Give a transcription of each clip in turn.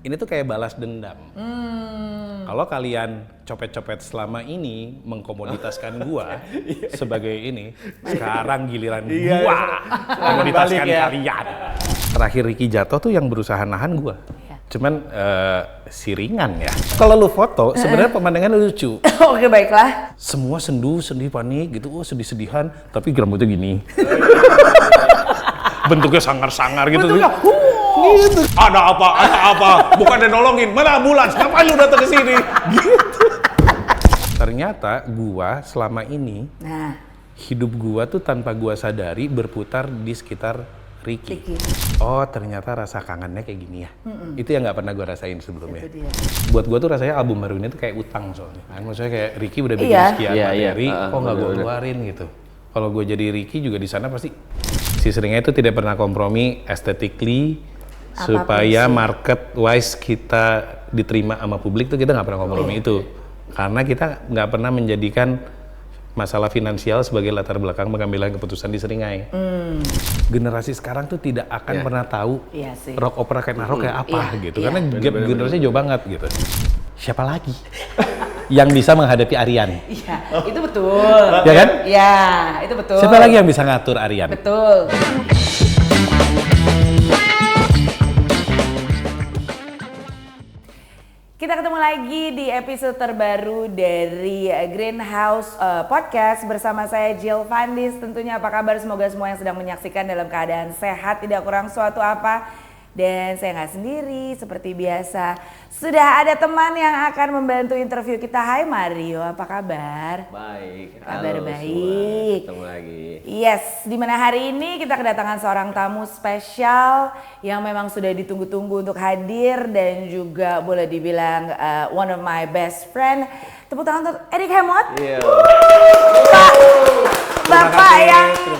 Ini tuh kayak balas dendam. Kalau kalian copet-copet selama ini mengkomoditaskan gua sebagai ini, sekarang giliran gua komoditaskan kalian. Terakhir Ricky jatuh tuh yang berusaha nahan gua. Cuman siringan ya. Kalau lu foto, sebenarnya pemandangan lucu. Oke, baiklah. Semua sedih panik gitu, sedih-sedihan, tapi rambutnya gini. Bentuknya sangar-sangar gitu. Gitu. Ada apa? Bukannya nolongin, mana ambulans? Ngapain lu datang ke sini? Gitu. Ternyata gua selama ini, hidup gua tuh tanpa gua sadari berputar di sekitar Ricky. Oh, ternyata rasa kangennya kayak gini ya. Itu yang nggak pernah gue rasain sebelumnya. Buat gue tuh rasanya album baru ini tuh kayak utang soalnya. Maksudnya kayak Ricky udah bikin sekian materi, kok nggak gue keluarin gitu. Kalau gue jadi Ricky juga di sana pasti si seringnya itu tidak pernah kompromi aesthetically supaya market wise kita diterima sama publik tuh kita nggak pernah kompromi itu. Karena kita nggak pernah menjadikan masalah finansial sebagai latar belakang pengambilan keputusan di Seringai. Generasi sekarang tuh tidak akan pernah tahu rock opera kayak rock kayak apa gitu. Karena gap generasinya jauh banget gitu. Siapa lagi yang bisa menghadapi Aryan? Iya, itu betul. Ya kan? Iya, itu betul. Siapa lagi yang bisa ngatur Aryan? Betul. Kita ketemu lagi di episode terbaru dari Greenhouse Podcast bersama saya Jill Fandis. Tentunya apa kabar? Semoga semua yang sedang menyaksikan dalam keadaan sehat, tidak kurang suatu apa. Dan saya nggak sendiri seperti biasa. Sudah ada teman yang akan membantu interview kita. Hai Mario, apa kabar? Baik. Kabar halo, baik. Ketemu lagi. Yes, di mana hari ini kita kedatangan seorang tamu spesial yang memang sudah ditunggu-tunggu untuk hadir dan juga boleh dibilang one of my best friend. Tepuk tangan untuk Erik Hemot. Iya. Bapak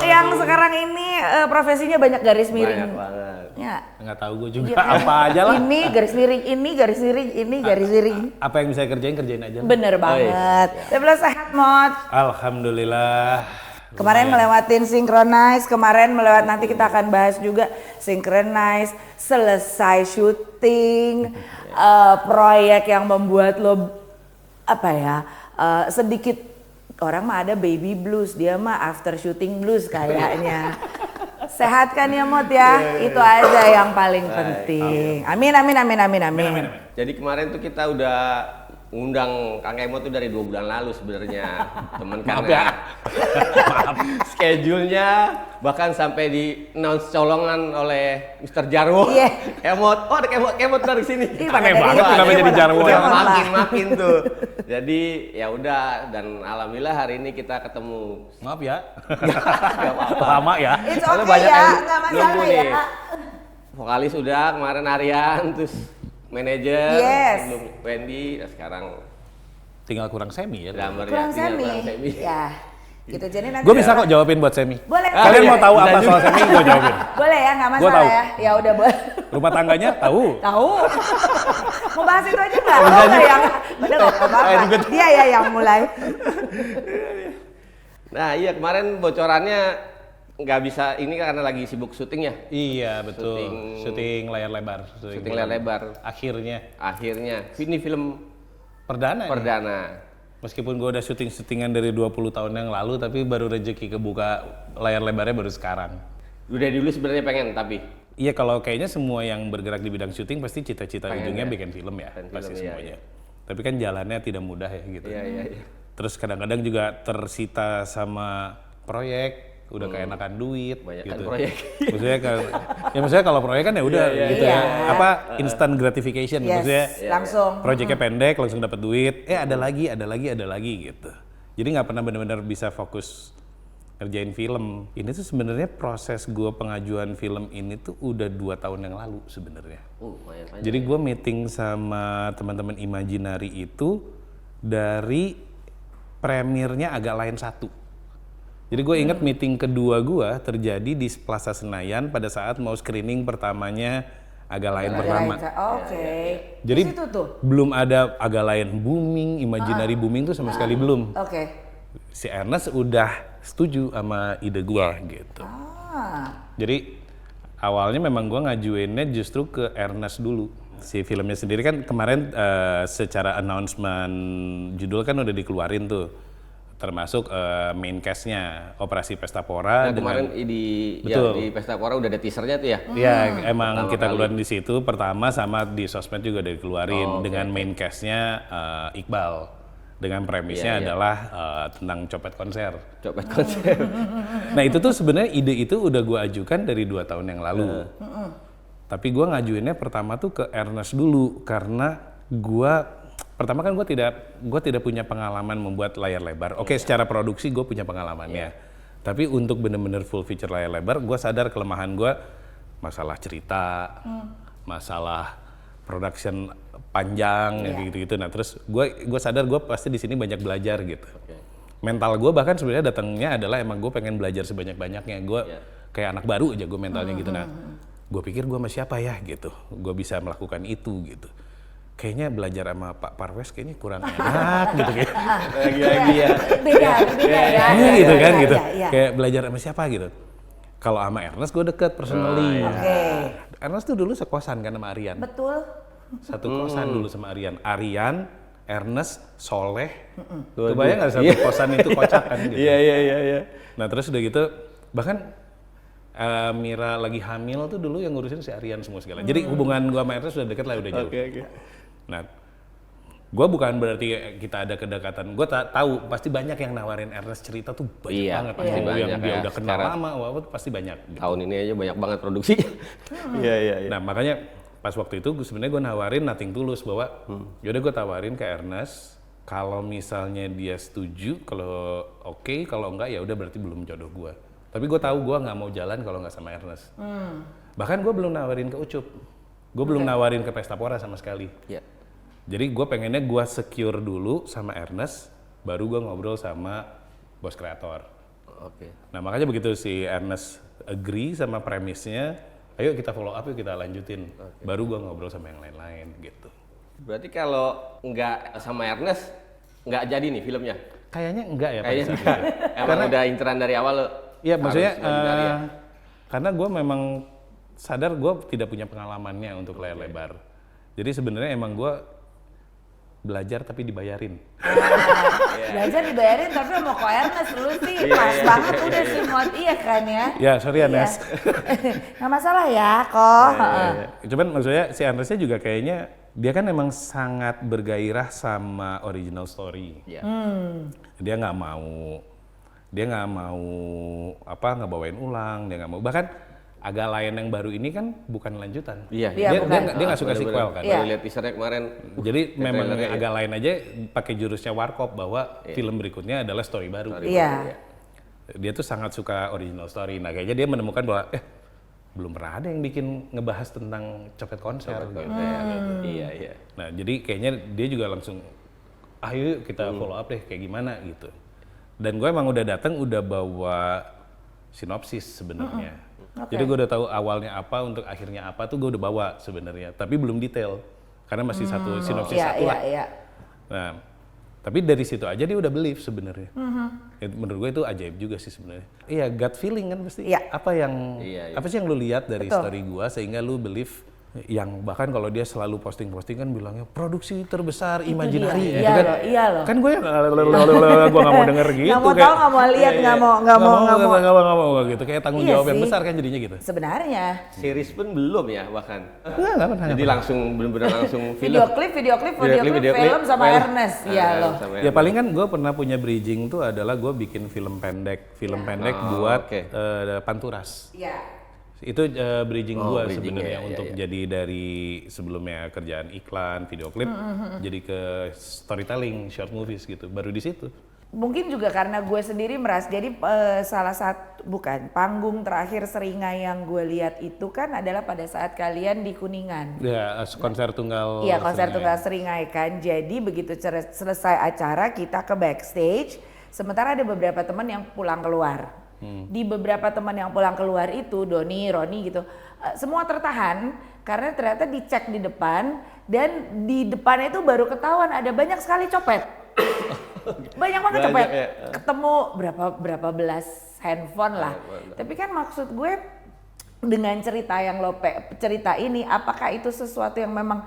yang sekarang ini profesinya banyak garis miring. Banyak banget. Ya. Nggak tahu gue juga apa aja lah. Ini garis miring, ini garis miring, ini garis miring. Apa yang bisa kerjain aja. Bener banget. Sebelah sehat Mot. Alhamdulillah. Kemarin melewatin Synchronize, kemarin melewat nanti kita akan bahas juga Synchronize, selesai syuting, proyek yang membuat lo sedikit orang mah ada baby blues, dia mah after shooting blues kayaknya. Sehat kan ya Mot ya? Itu aja yang paling penting. Amin. Jadi kemarin tuh kita udah ngundang Kang Emo tuh dari 2 bulan lalu sebenarnya. Temen Maaf karena ya. Maaf. schedule-nya bahkan sampai di announce colongan oleh Mr. Jarwo. Emot, ada Kemot dari sini. Aneh banget tuh namanya jadi Jarwo. Makin tuh. Jadi ya udah, dan alhamdulillah hari ini kita ketemu. Maaf ya. Gak apa-apa. Lama ya. It's Soalnya okay banyak ya, yang nggak nunggu masalah nih. ya. Vokalis udah, kemarin Aryan, terus manajer, belum Wendy, dan sekarang Tinggal kurang Semi ya. drummer Kurang ya, tinggal semi. Ya. Gitu jadi nanti. Gue bisa kok jawabin buat Semi. Boleh. Kalian mau tahu apa soal Semi, gue jawabin. Boleh ya, nggak Gua masalah tahu. ya. Ya udah boleh. Rumah tangganya tahu. Tahu. Mau bahas itu aja nggak? Oh nggak yang. Bener nggak apa-apa. Dia ya yang mulai. Nah iya, kemarin bocorannya nggak bisa ini karena lagi sibuk syuting ya. Iya betul. Syuting layar lebar. Syuting layar lebar. Akhirnya ini film perdana. Meskipun gue udah syutingan dari 20 tahun yang lalu, tapi baru rezeki kebuka layar lebarnya baru sekarang. Udah dulu sebenarnya pengen, tapi iya, kalau kayaknya semua yang bergerak di bidang syuting pasti cita-cita ujungnya bikin film ya, pasti semuanya. Tapi kan jalannya tidak mudah ya gitu. Iya. Terus kadang-kadang juga tersita sama proyek, udah keenakan duit Banyakan gitu. proyek. Maksudnya kalau proyek kan ya udah gitu Iya. ya. Apa instant gratification, maksudnya Langsung. proyeknya pendek langsung dapat duit, ada lagi gitu. Jadi nggak pernah benar-benar bisa fokus ngerjain film. Ini tuh sebenarnya proses gue pengajuan film ini tuh udah 2 tahun yang lalu sebenarnya. Lumayan panjang. Jadi gue meeting sama teman-teman Imaginary itu dari premiernya agak lain satu. Jadi gue inget meeting kedua gue terjadi di Plaza Senayan pada saat mau screening pertamanya Agak Lain pertama. Oke. Jadi situ tuh. belum ada Agak Lain booming, Imaginary booming tuh sama sekali belum. Oke. Si Ernest udah setuju sama ide gue gitu. Jadi awalnya memang gue ngajuinnya justru ke Ernest dulu. si filmnya sendiri kan kemarin secara announcement judul kan udah dikeluarin tuh. Termasuk main cast-nya Operasi Pesta Pora. Nah, kemarin di Pesta Pora udah ada teasernya tuh ya? Iya, emang kita keluarin di situ pertama, sama di sosmed juga udah dikeluarin dengan main cast-nya Iqbal. Dengan premisnya adalah tentang copet konser. Copet konser. Nah itu tuh sebenarnya ide itu udah gue ajukan dari 2 tahun yang lalu. Tapi gue ngajuinnya pertama tuh ke Ernest dulu karena pertama kan gue tidak punya pengalaman membuat layar lebar. Oke, secara produksi gue punya pengalamannya. Tapi untuk bener-bener full feature layar lebar, gue sadar kelemahan gue masalah cerita, masalah production panjang gitu-gitu. Nah terus gue sadar gue pasti di sini banyak belajar gitu. Mental gue bahkan sebenarnya datangnya adalah emang gue pengen belajar sebanyak-banyaknya. Gue kayak anak baru aja gue mentalnya gitu. Nah gue pikir gue sama siapa ya gitu. Gue bisa melakukan itu gitu. Kayaknya belajar sama Pak Parwes kayaknya kurang enak gitu kayak. Lagi-lagi ya. Beda ya. Gitu kan gitu. Kayak belajar sama siapa gitu. Kalau sama Ernest gue deket personally. Ernest tuh dulu sekosan kan sama Aryan. Betul. Satu kosan dulu sama Aryan. Aryan, Ernest, Soleh. Kebayang nggak satu kosan itu kocak kan gitu. Iya. Nah terus udah gitu bahkan Mira lagi hamil tuh dulu yang ngurusin si Aryan semua segala. Jadi hubungan gua sama Ernest sudah deket lah, udah jauh. Nah, gua bukan berarti kita ada kedekatan. Gua tahu pasti banyak yang nawarin Ernest cerita tuh banyak banget. Pasti yang dia udah kenal lama, pasti banyak. Gitu. Tahun ini aja banyak banget produksi. Iya. Nah makanya pas waktu itu sebenarnya gue nawarin nothing tulus bahwa yaudah gue tawarin ke Ernest. Kalau misalnya dia setuju, kalau oke, kalau enggak ya udah berarti belum jodoh gue. Tapi gue tahu gue nggak mau jalan kalau nggak sama Ernest. Bahkan gue belum nawarin ke Ucup, gue belum nawarin ke Pesta Pora sama sekali. Jadi gue pengennya gue secure dulu sama Ernest, baru gue ngobrol sama bos kreator. Nah makanya begitu si Ernest agree sama premisnya, ayo kita follow up, yuk kita lanjutin. Baru gue ngobrol sama yang lain-lain gitu. Berarti kalau nggak sama Ernest, nggak jadi nih filmnya? Kayaknya enggak ya. Kayaknya enggak. Emang udah inceran dari awal lo? Iya maksudnya karena gue memang sadar gue tidak punya pengalamannya untuk layar lebar. Jadi sebenarnya emang gue belajar tapi dibayarin. Belajar dibayarin tapi sama Ko Ernest lu sih pas banget udah sih Mod, iya kan ya? Ya sorry Ernest. Nggak masalah ya kok. Cuman maksudnya si Ernestnya juga kayaknya dia kan emang sangat bergairah sama original story. Dia nggak mau ngebawain ulang, dia nggak mau, bahkan agak lain yang baru ini kan bukan lanjutan. Dia nggak suka sequel kan. Baru lihat teasernya kemarin. Jadi memang agak lain aja, pakai jurusnya Warkop bahwa film berikutnya adalah story baru. Dia tuh sangat suka original story. Nah kayaknya dia menemukan bahwa belum pernah ada yang bikin ngebahas tentang copet konser. Iya. Nah jadi kayaknya dia juga langsung, ayo kita follow up deh kayak gimana gitu. Dan gue emang udah datang udah bawa sinopsis sebenarnya. Jadi gue udah tahu awalnya apa untuk akhirnya apa tuh gue udah bawa sebenarnya, tapi belum detail karena masih satu sinopsis satu lah. Nah, tapi dari situ aja dia udah believe sebenarnya. Menurut gue itu ajaib juga sih sebenarnya. Iya, gut feeling kan pasti. Apa sih yang lu lihat dari story gue sehingga lu believe, yang bahkan kalau dia selalu posting-posting kan bilangnya produksi terbesar Imaginary gitu kan. Iya loh. Kan gue gue nggak mau denger gitu. Nggak mau tahu, nggak mau lihat, nggak mau gitu. Kayak tanggung jawab yang besar kan jadinya gitu. Sebenarnya. Series pun belum ya bahkan. Nggak pernah. Jadi langsung benar-benar langsung film. Video klip, film sama Ernest. Iya loh. Ya paling kan gue pernah punya bridging tuh adalah gue bikin film pendek buat Panturas. Iya. Itu bridging gua sebenarnya untuk jadi dari sebelumnya kerjaan iklan, video klip, jadi ke storytelling, short movies gitu. Baru di situ. Mungkin juga karena gue sendiri merasa, jadi salah satu, panggung terakhir Seringai yang gue lihat itu kan adalah pada saat kalian di Kuningan. Ya, konser tunggal. Iya, konser tunggal Seringai kan. Jadi begitu selesai acara kita ke backstage, sementara ada beberapa teman yang pulang keluar. Di beberapa teman yang pulang keluar itu, Doni, Roni gitu, semua tertahan karena ternyata dicek di depan, dan di depannya itu baru ketahuan ada banyak sekali copet. Banyak banget copet. Ketemu berapa belas handphone lah. Tapi kan maksud gue dengan cerita yang lo cerita ini, apakah itu sesuatu yang memang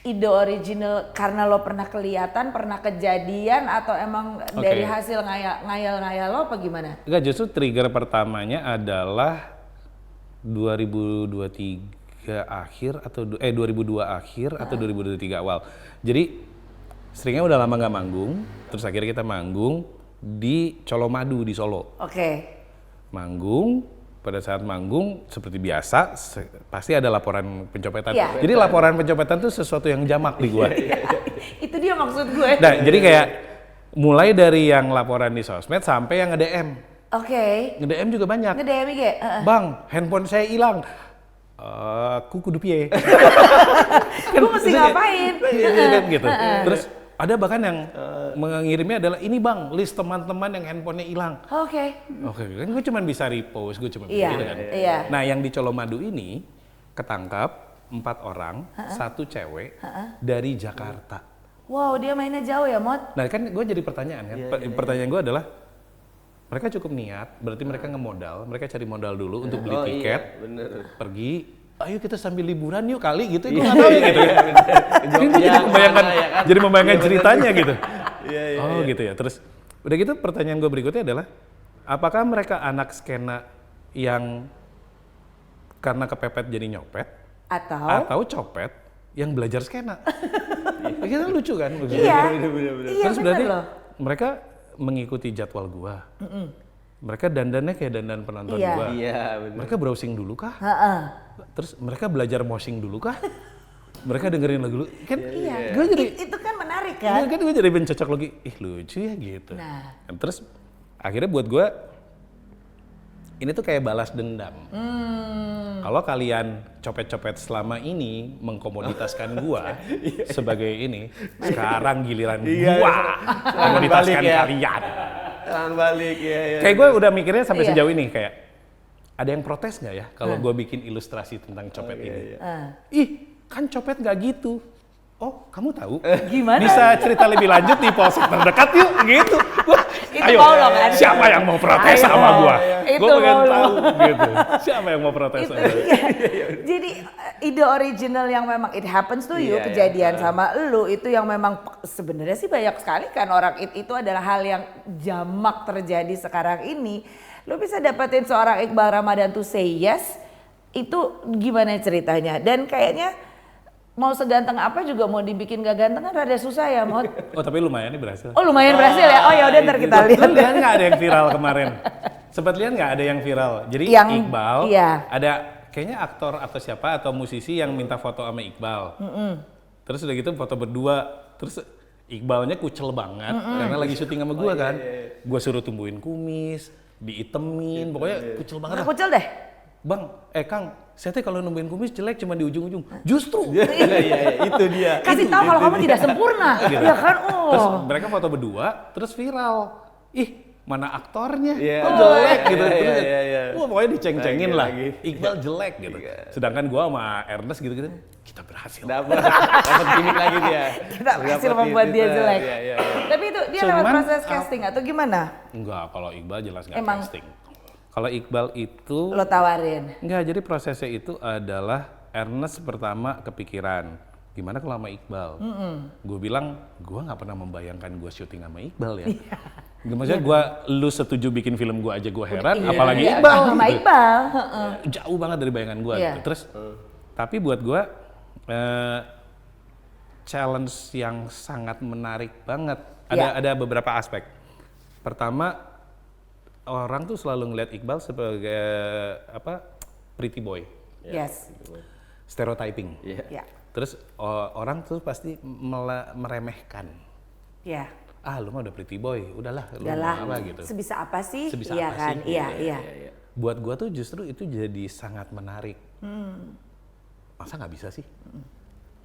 ide original karena lo pernah kelihatan, pernah kejadian, atau emang dari hasil ngayal-ngayal lo apa gimana? Enggak, justru trigger pertamanya adalah 2023 akhir atau 2002 akhir atau 2023 awal. Jadi seringnya udah lama nggak manggung, terus akhirnya kita manggung di Colomadu di Solo. Manggung, pada saat manggung seperti biasa pasti ada laporan pencopetan. Jadi laporan pencopetan itu sesuatu yang jamak di gua. Itu dia maksud gue. Nah, jadi kayak mulai dari yang laporan di sosmed sampai yang nge-DM. Nge-DM juga banyak. Nge-DM IG. Bang, handphone saya hilang. Aku kudu piye. Gue mesti ngapain? Gitu. Terus ada bahkan yang mengirimnya adalah ini bang, list teman-teman yang handphonenya hilang. Kan gue cuma bisa repost, gue cuma gitu kan. Nah yang di Colomadu ini ketangkap 4 orang, 1 cewek dari Jakarta. Wow, dia mainnya jauh ya, Mot? Nah kan gue jadi pertanyaan kan, pertanyaan gue adalah mereka cukup niat, berarti mereka ngemodal, mereka cari modal dulu untuk beli tiket, pergi. Ayo kita sambil liburan yuk kali gitu, gue nggak tahu ya gitu ya. Jadi membayangkan ceritanya gitu. Gitu ya. Terus udah gitu pertanyaan gue berikutnya adalah, apakah mereka anak skena yang karena kepepet jadi nyopet, atau copet yang belajar skena? Kita lucu kan? Terus berarti mereka mengikuti jadwal gua. Mereka dandannya kayak dandan penonton gua. Mereka browsing dulu kah? Terus mereka belajar moshing dulu kah? Mereka dengerin lagu dulu. Kan gua jadi itu kan menarik kan? Kan gua jadi mencocok lagi. Lucu ya gitu. Terus akhirnya buat gua ini tuh kayak balas dendam. Kalau kalian copet-copet selama ini mengkomoditaskan gua sebagai ini, sekarang giliran gua komoditaskan kalian. Balik Kayak gue udah mikirnya sampai sejauh ini kayak ada yang protes nggak ya kalau gue bikin ilustrasi tentang copet ini? Ih, kan copet nggak gitu. Oh, kamu tahu? Gimana? Bisa cerita lebih lanjut di polsek terdekat yuk, gitu. Ayo, kan? Siapa yang mau protes sama gua? Gue pengen tahu gitu. Siapa yang mau protes sama gua? Jadi ide original yang memang it happens to you, kejadian sama lu itu yang memang sebenarnya sih banyak sekali kan orang itu adalah hal yang jamak terjadi sekarang ini. Lu bisa dapetin seorang Iqbal Ramadan to say yes, itu gimana ceritanya? Dan kayaknya mau seganteng apa juga mau dibikin gak ganteng kan rada susah ya, Mot. Oh, tapi lumayan nih berhasil. Oh, lumayan berhasil ya. Oh, ya udah ntar kita lihat. Lu lihat nggak ada yang viral kemarin? Sempat lihat nggak ada yang viral? Jadi Iqbal, ada kayaknya aktor atau siapa atau musisi yang minta foto sama Iqbal. Terus udah gitu foto berdua. Terus Iqbalnya kucel banget karena lagi syuting sama gua kan. Gua suruh tumbuhin kumis, diitemin, pokoknya kucel banget. Kucel deh. Bang, Kang, saya teh kalau numbuhin kumis jelek cuma di ujung-ujung. Justru. Itu dia. Kasih tahu kalau kamu tidak sempurna. Iya kan? Terus mereka foto berdua, terus viral. Ih, mana aktornya? Kok jelek gitu. Wah, pokoknya diceng-cengin lah. Iqbal jelek gitu. Sedangkan gua sama Ernest gitu-gitu, kita berhasil. Dapat gimmick lagi dia. Kita berhasil membuat dia jelek. Tapi itu dia lewat proses casting atau gimana? Enggak, kalau Iqbal jelas nggak casting. Kalau Iqbal itu lo tawarin? Enggak, jadi prosesnya itu adalah Ernest pertama kepikiran gimana kalau sama Iqbal. Gue bilang gue nggak pernah membayangkan gue syuting sama Iqbal ya. Maksudnya lu setuju bikin film gue aja gue heran, apalagi Iqbal. Sama gitu. Iqbal. Jauh banget dari bayangan gue. Gitu. Terus tapi buat gue challenge yang sangat menarik banget. Ada beberapa aspek. Pertama, orang tuh selalu ngeliat Iqbal sebagai pretty boy. Yes. Stereotyping. Terus orang tuh pasti meremehkan. Lu mah udah pretty boy, udahlah lu mau apa gitu. Sebisa apa sih? Sebisa iya apa kan? sih? Iya. Buat gua tuh justru itu jadi sangat menarik. Masa nggak bisa sih?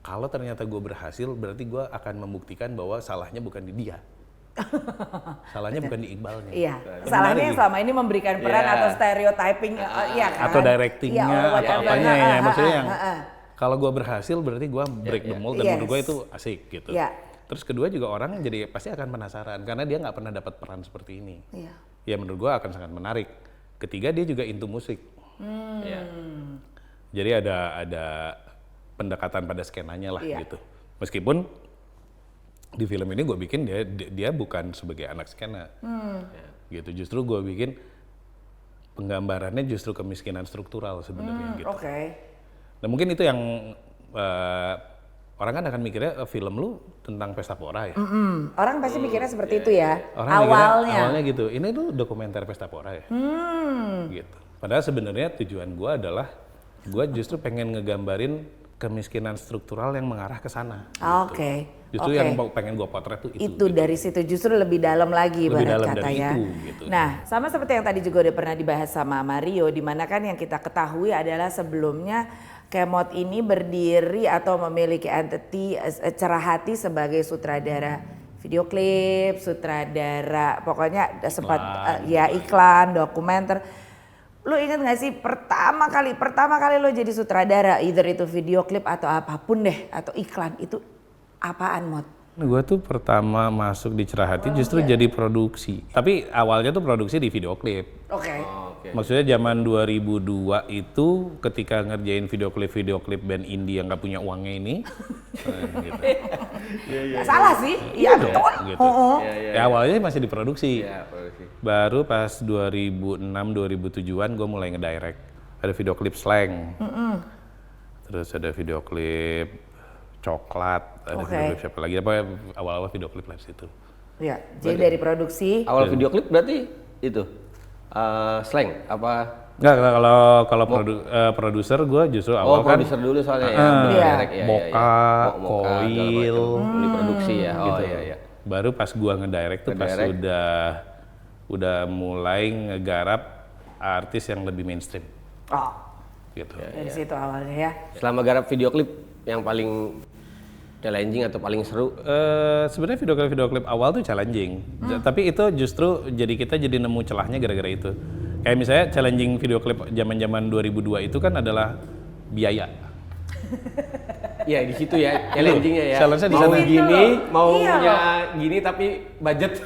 Kalau ternyata gua berhasil, berarti gua akan membuktikan bahwa salahnya bukan di dia. Salahnya bukan di Iqbalnya. Iya. Salahnya yang selama ini memberikan peran atau stereotyping, iya kan? Atau directingnya atau apanya ya. Maksudnya yang kalau gue berhasil berarti gue break the mold dan menurut gue itu asik gitu. Terus kedua juga orang jadi pasti akan penasaran karena dia nggak pernah dapat peran seperti ini. Ya menurut gue akan sangat menarik. Ketiga dia juga into musik. Iya. Jadi ada pendekatan pada skenanya lah gitu. Meskipun di film ini gue bikin dia bukan sebagai anak skena, gitu. Justru gue bikin penggambarannya justru kemiskinan struktural sebenarnya gitu. Nah mungkin itu yang orang kan akan mikirnya film lu tentang pesta pora ya. Orang pasti mikirnya seperti itu ya. Orang awalnya gitu. Ini tuh dokumenter pesta pora ya. Gitu. Padahal sebenarnya tujuan gue adalah gue justru pengen ngegambarin kemiskinan struktural yang mengarah ke sana. Gitu. Justru yang pengen gue potret tuh itu. Itu dari situ justru lebih dalam lagi lebih dalam kata dari ya. itu, gitu. Nah, sama seperti yang tadi juga udah pernah dibahas sama Mario, di mana kan yang kita ketahui adalah sebelumnya Kemot ini berdiri atau memiliki entity Cerah Hati sebagai sutradara video klip, sutradara pokoknya sempat iklan, dokumenter. Lu ingat gak sih pertama kali lo jadi sutradara, either itu video klip atau apapun deh, atau iklan, itu apaan Mot? Gue tuh pertama masuk di Cerah Hati justru jadi produksi. Tapi awalnya tuh produksi di video klip. Maksudnya zaman 2002 itu ketika ngerjain video klip band indie yang gak punya uangnya ini. Gitu. Gak salah sih, iya betul. Gitu. Ya awalnya masih diproduksi. Baru pas 2006-2007an gue mulai ngedirect. Ada video klip Slang. Terus ada video klip Coklat, ada video klip siapa lagi, apa awal-awal video klip live situ. Iya, jadi dari produksi. Awal video klip berarti itu Slang apa? Enggak, kalau produser gue justru awal kan. Produser dulu soalnya Moka, Koil, di produksi ya. Gitu. Baru pas gue ngedirect tuh pas udah mulai ngegarap artis yang lebih mainstream. Gitu. Dari situ awalnya ya. Selama garap video klip yang paling challenging atau paling seru? Sebenarnya video klip awal tuh challenging, tapi itu justru kita jadi nemu celahnya gara-gara itu. Kayak misalnya challenging video klip zaman 2002 itu kan adalah biaya. Ya di situ ya challengingnya ya. Challenge-nya di mau sana. gini, maunya gini tapi budget.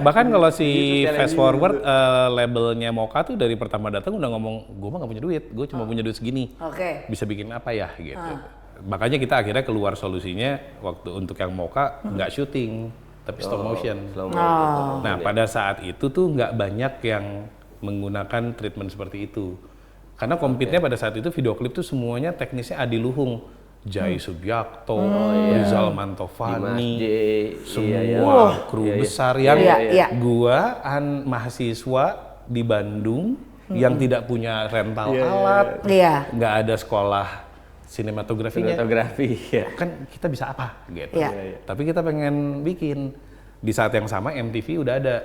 Bahkan kalau si fast forward labelnya Moka tuh dari pertama datang udah ngomong, gue mah gak punya duit, gue cuma punya duit segini. Bisa bikin apa ya gitu. Makanya kita akhirnya keluar solusinya waktu untuk yang Moka nggak syuting tapi stop motion. Nah pada saat itu tuh nggak banyak yang menggunakan treatment seperti itu. Karena compete-nya pada saat itu video klip tuh semuanya teknisnya adiluhung. Jai Subiakto, Rizal Mantovani, semua kru besar yang gua mahasiswa di Bandung yang tidak punya rental alat, nggak ada sekolah sinematografinya. Kan kita bisa apa gitu. Tapi kita pengen bikin. Di saat yang sama MTV udah ada.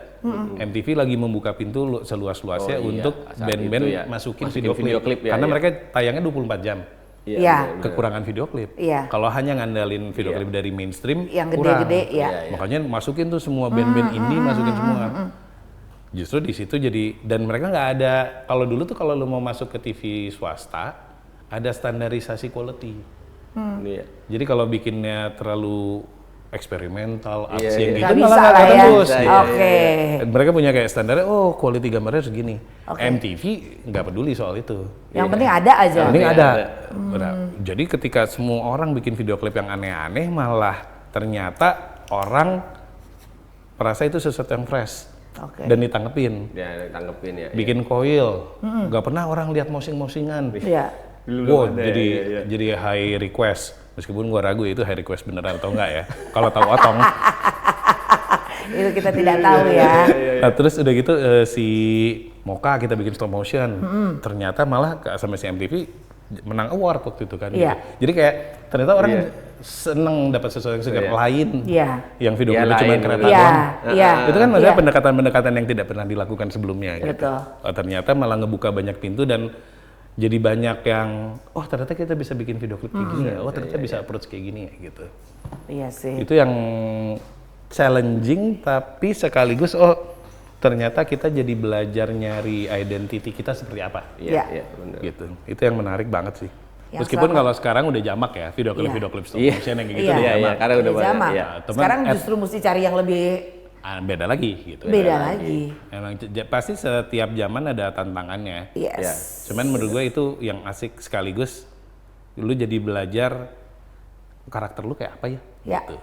MTV lagi membuka pintu seluas-luasnya untuk band-band masukin video klip. Karena mereka tayangnya 24 jam. Kekurangan video klip. Kalau hanya ngandalin video klip dari mainstream yang kurang. Gede-gede Makanya masukin tuh semua band-band indie, masukin semua. Justru di situ jadi, dan mereka nggak ada, kalau dulu tuh kalau lu mau masuk ke TV swasta, ada standarisasi quality. Jadi kalau bikinnya terlalu eksperimental, aksi yang gitu malah nggak tembus. Mereka punya kayak standarnya, quality gambarnya segini. MTV nggak peduli soal itu. Yang penting ada aja. Yang penting ada. Jadi ketika semua orang bikin video klip yang aneh-aneh, malah ternyata orang merasa itu sesuatu yang fresh. Dan ditanggepin. Bikin Koil, nggak pernah orang lihat mosing-mosingan. Wow, jadi high request. Meskipun gua ragu itu high request beneran atau enggak ya. Kalau tahu otong. Itu kita tidak tahu ya. Nah, terus udah gitu si Moka kita bikin stop motion. Ternyata malah sama si MTV menang award waktu itu kan. Jadi kayak ternyata orang seneng dapat sesuatu yang segar lain. Yang video klipnya cuma kereta doang. Itu kan maksudnya pendekatan-pendekatan yang tidak pernah dilakukan sebelumnya gitu. Ternyata malah ngebuka banyak pintu dan jadi banyak yang, ternyata kita bisa bikin video klip kayak gini ya, ternyata bisa approach kayak gini ya gitu. Iya sih. Itu yang challenging tapi sekaligus ternyata kita jadi belajar nyari identity kita seperti apa. Benar. Gitu. Itu yang menarik banget sih. Meskipun kalau sekarang udah jamak ya, video klip stop motion yang kayak gitu udah jamak. Karena udah jamak. Sekarang justru mesti cari yang lebih beda lagi gitu. Beda lagi. Emang pasti setiap zaman ada tantangannya. Yes. Ya. Cuman menurut gue itu yang asik sekaligus lu jadi belajar karakter lu kayak apa ya? Ya. Gitu.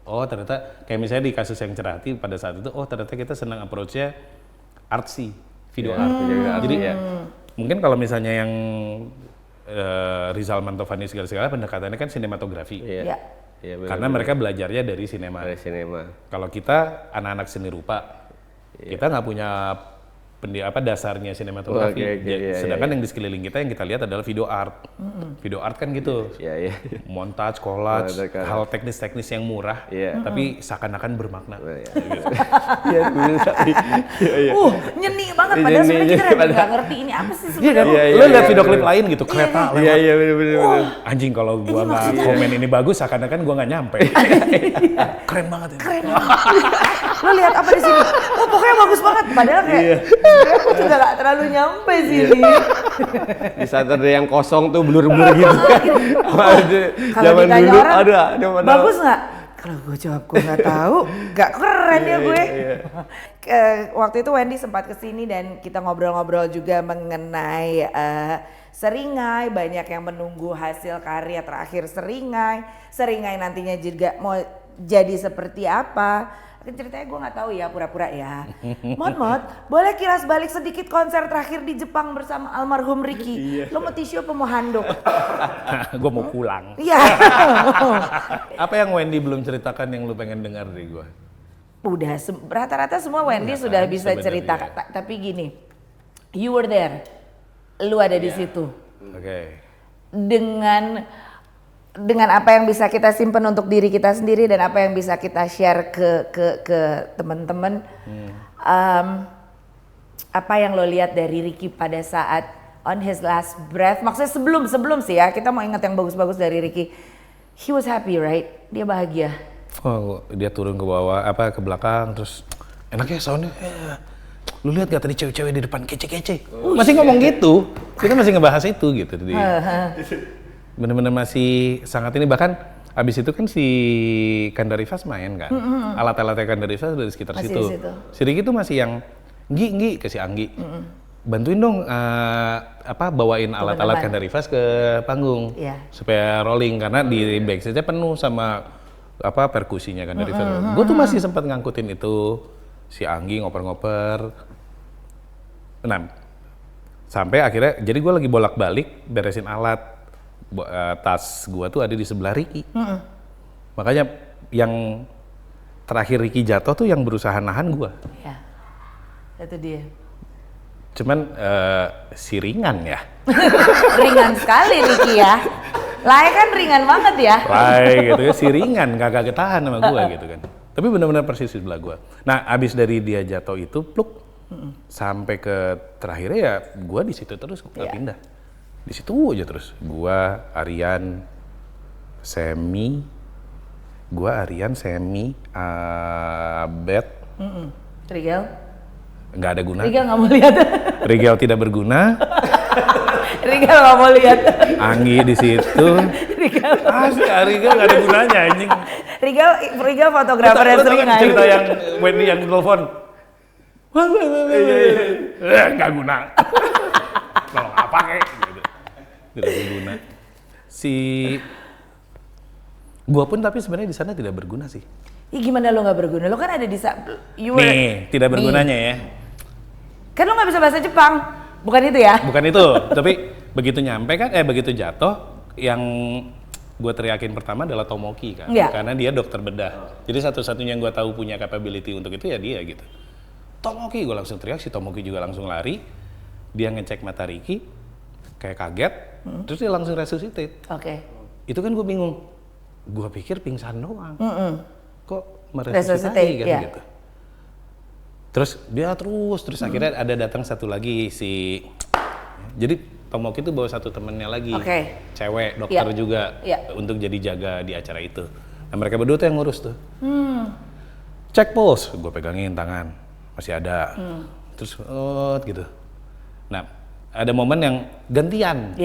Oh ternyata kayak misalnya di kasus yang Cerahati pada saat itu, oh ternyata kita senang approach-nya artsy, video art. Jadi mungkin kalau misalnya yang Rizal Mantovani segala-segala pendekatannya kan sinematografi. Iya. Ya, Karena mereka belajarnya dari sinema. Dari sinema. Kalau kita anak-anak seni rupa, kita nggak punya dasarnya sinematografi. Sedangkan yang di sekeliling kita yang kita lihat adalah video art. Video art kan gitu. Iya. Montage, collage, hal teknis-teknis yang murah, tapi seakan-akan bermakna. Iya, Nyeni banget padahal sebenarnya kita nggak ngerti ini apa sih sebenarnya. Lu lihat video klip lain gitu, kereta lewat. Iya, bener. Anjing kalau gua nggak komen ini bagus, seakan-akan gua nggak nyampe. Keren banget ini. Keren. Lo lihat apa di sini? Oh pokoknya bagus banget. Padahal kayak aku juga nggak terlalu nyampe sini. Di saat ada yang kosong tuh blur-blur gitu. Kalau ditanya dulu, orang, ada bagus nggak? Kalau gue jawab gue nggak tahu, nggak keren ya gue. Waktu itu Wendy sempat kesini dan kita ngobrol-ngobrol juga mengenai Seringai, banyak yang menunggu hasil karya terakhir Seringai nantinya juga mau jadi seperti apa. Ceritanya gue nggak tahu ya, pura-pura ya. Mot, boleh kilas balik sedikit konser terakhir di Jepang bersama almarhum Ricky. Lo mau tisu apa mau handuk? Gue mau pulang. Iya. Apa yang Wendy belum ceritakan yang lu pengen dengar dari gue? Udah, rata-rata semua Wendy sudah bisa cerita. Tapi gini, you were there. Lu ada di situ. Oke. Dengan apa yang bisa kita simpan untuk diri kita sendiri dan apa yang bisa kita share ke teman-teman. Apa yang lo lihat dari Ricky pada saat on his last breath? Maksudnya sebelum sih ya, kita mau ingat yang bagus-bagus dari Ricky. He was happy, right? Dia bahagia. Oh, dia turun ke bawah, ke belakang, terus enaknya soundnya. Lu lihat gak tadi cewek-cewek di depan kece-kece? Masih ngomong gitu. Kita masih ngebahas itu gitu. Bener-bener masih sangat ini, bahkan abis itu kan si Kandarivas main kan, alat-alatnya Kandarivas dari sekitar situ. Si Ricky tuh masih yang Nggi ke si Anggi, bantuin dong bawain alat-alat Kandarivas ke panggung supaya rolling, karena di backstage-nya penuh sama perkusinya Kandarivas. Gue tuh masih sempat ngangkutin itu si Anggi ngoper-ngoper. Nah, sampai akhirnya jadi gue lagi bolak-balik beresin alat. Tas gua tuh ada di sebelah Ricky. Makanya yang terakhir Ricky jatuh tuh yang berusaha nahan gua. Ya, itu dia. Cuman si ringan ya. Ringan sekali Ricky ya. Lai kan ringan banget ya. Lai gitu ya, si ringan kagak ketahan sama gua gitu kan. Tapi benar-benar persis di sebelah gua. Nah, abis dari dia jatuh itu pluk sampai ke terakhirnya ya gua di situ terus nggak pindah. Di situ aja terus. Gua, Aryan, Semi, Abed. Rigel? Nggak ada guna. Rigel nggak mau lihat. Rigel tidak berguna. Rigel nggak mau lihat. Anggi di situ. Rigel nggak ada gunanya anjing. Rigel fotografer yang sering nggak cerita yang Wendy yang telepon. Nggak guna. Kalau nggak pakai. Tidak berguna. Gua pun tapi sebenarnya di sana tidak berguna sih. Ya gimana lo nggak berguna? Lo kan ada di tidak bergunanya ya. Kan lo nggak bisa bahasa Jepang, bukan itu ya? Bukan itu, tapi begitu nyampe kan, begitu jatuh, yang gue teriakin pertama adalah Tomoki kan, karena dia dokter bedah. Jadi satu-satunya yang gue tahu punya capability untuk itu ya dia gitu. Tomoki, gue langsung teriak, si Tomoki juga langsung lari. Dia ngecek mata Ricky, kayak kaget, terus dia langsung resuscitate. Itu kan gue bingung, gue pikir pingsan doang, kok meresuscitate kan gitu. Terus dia terus akhirnya ada datang satu lagi jadi Tomoki itu bawa satu temennya lagi, cewek dokter juga untuk jadi jaga di acara itu. Nah mereka berdua tuh yang ngurus tuh. Cek pulse, gue pegangin tangan, masih ada. Terus gitu. Nah ada momen yang gantian.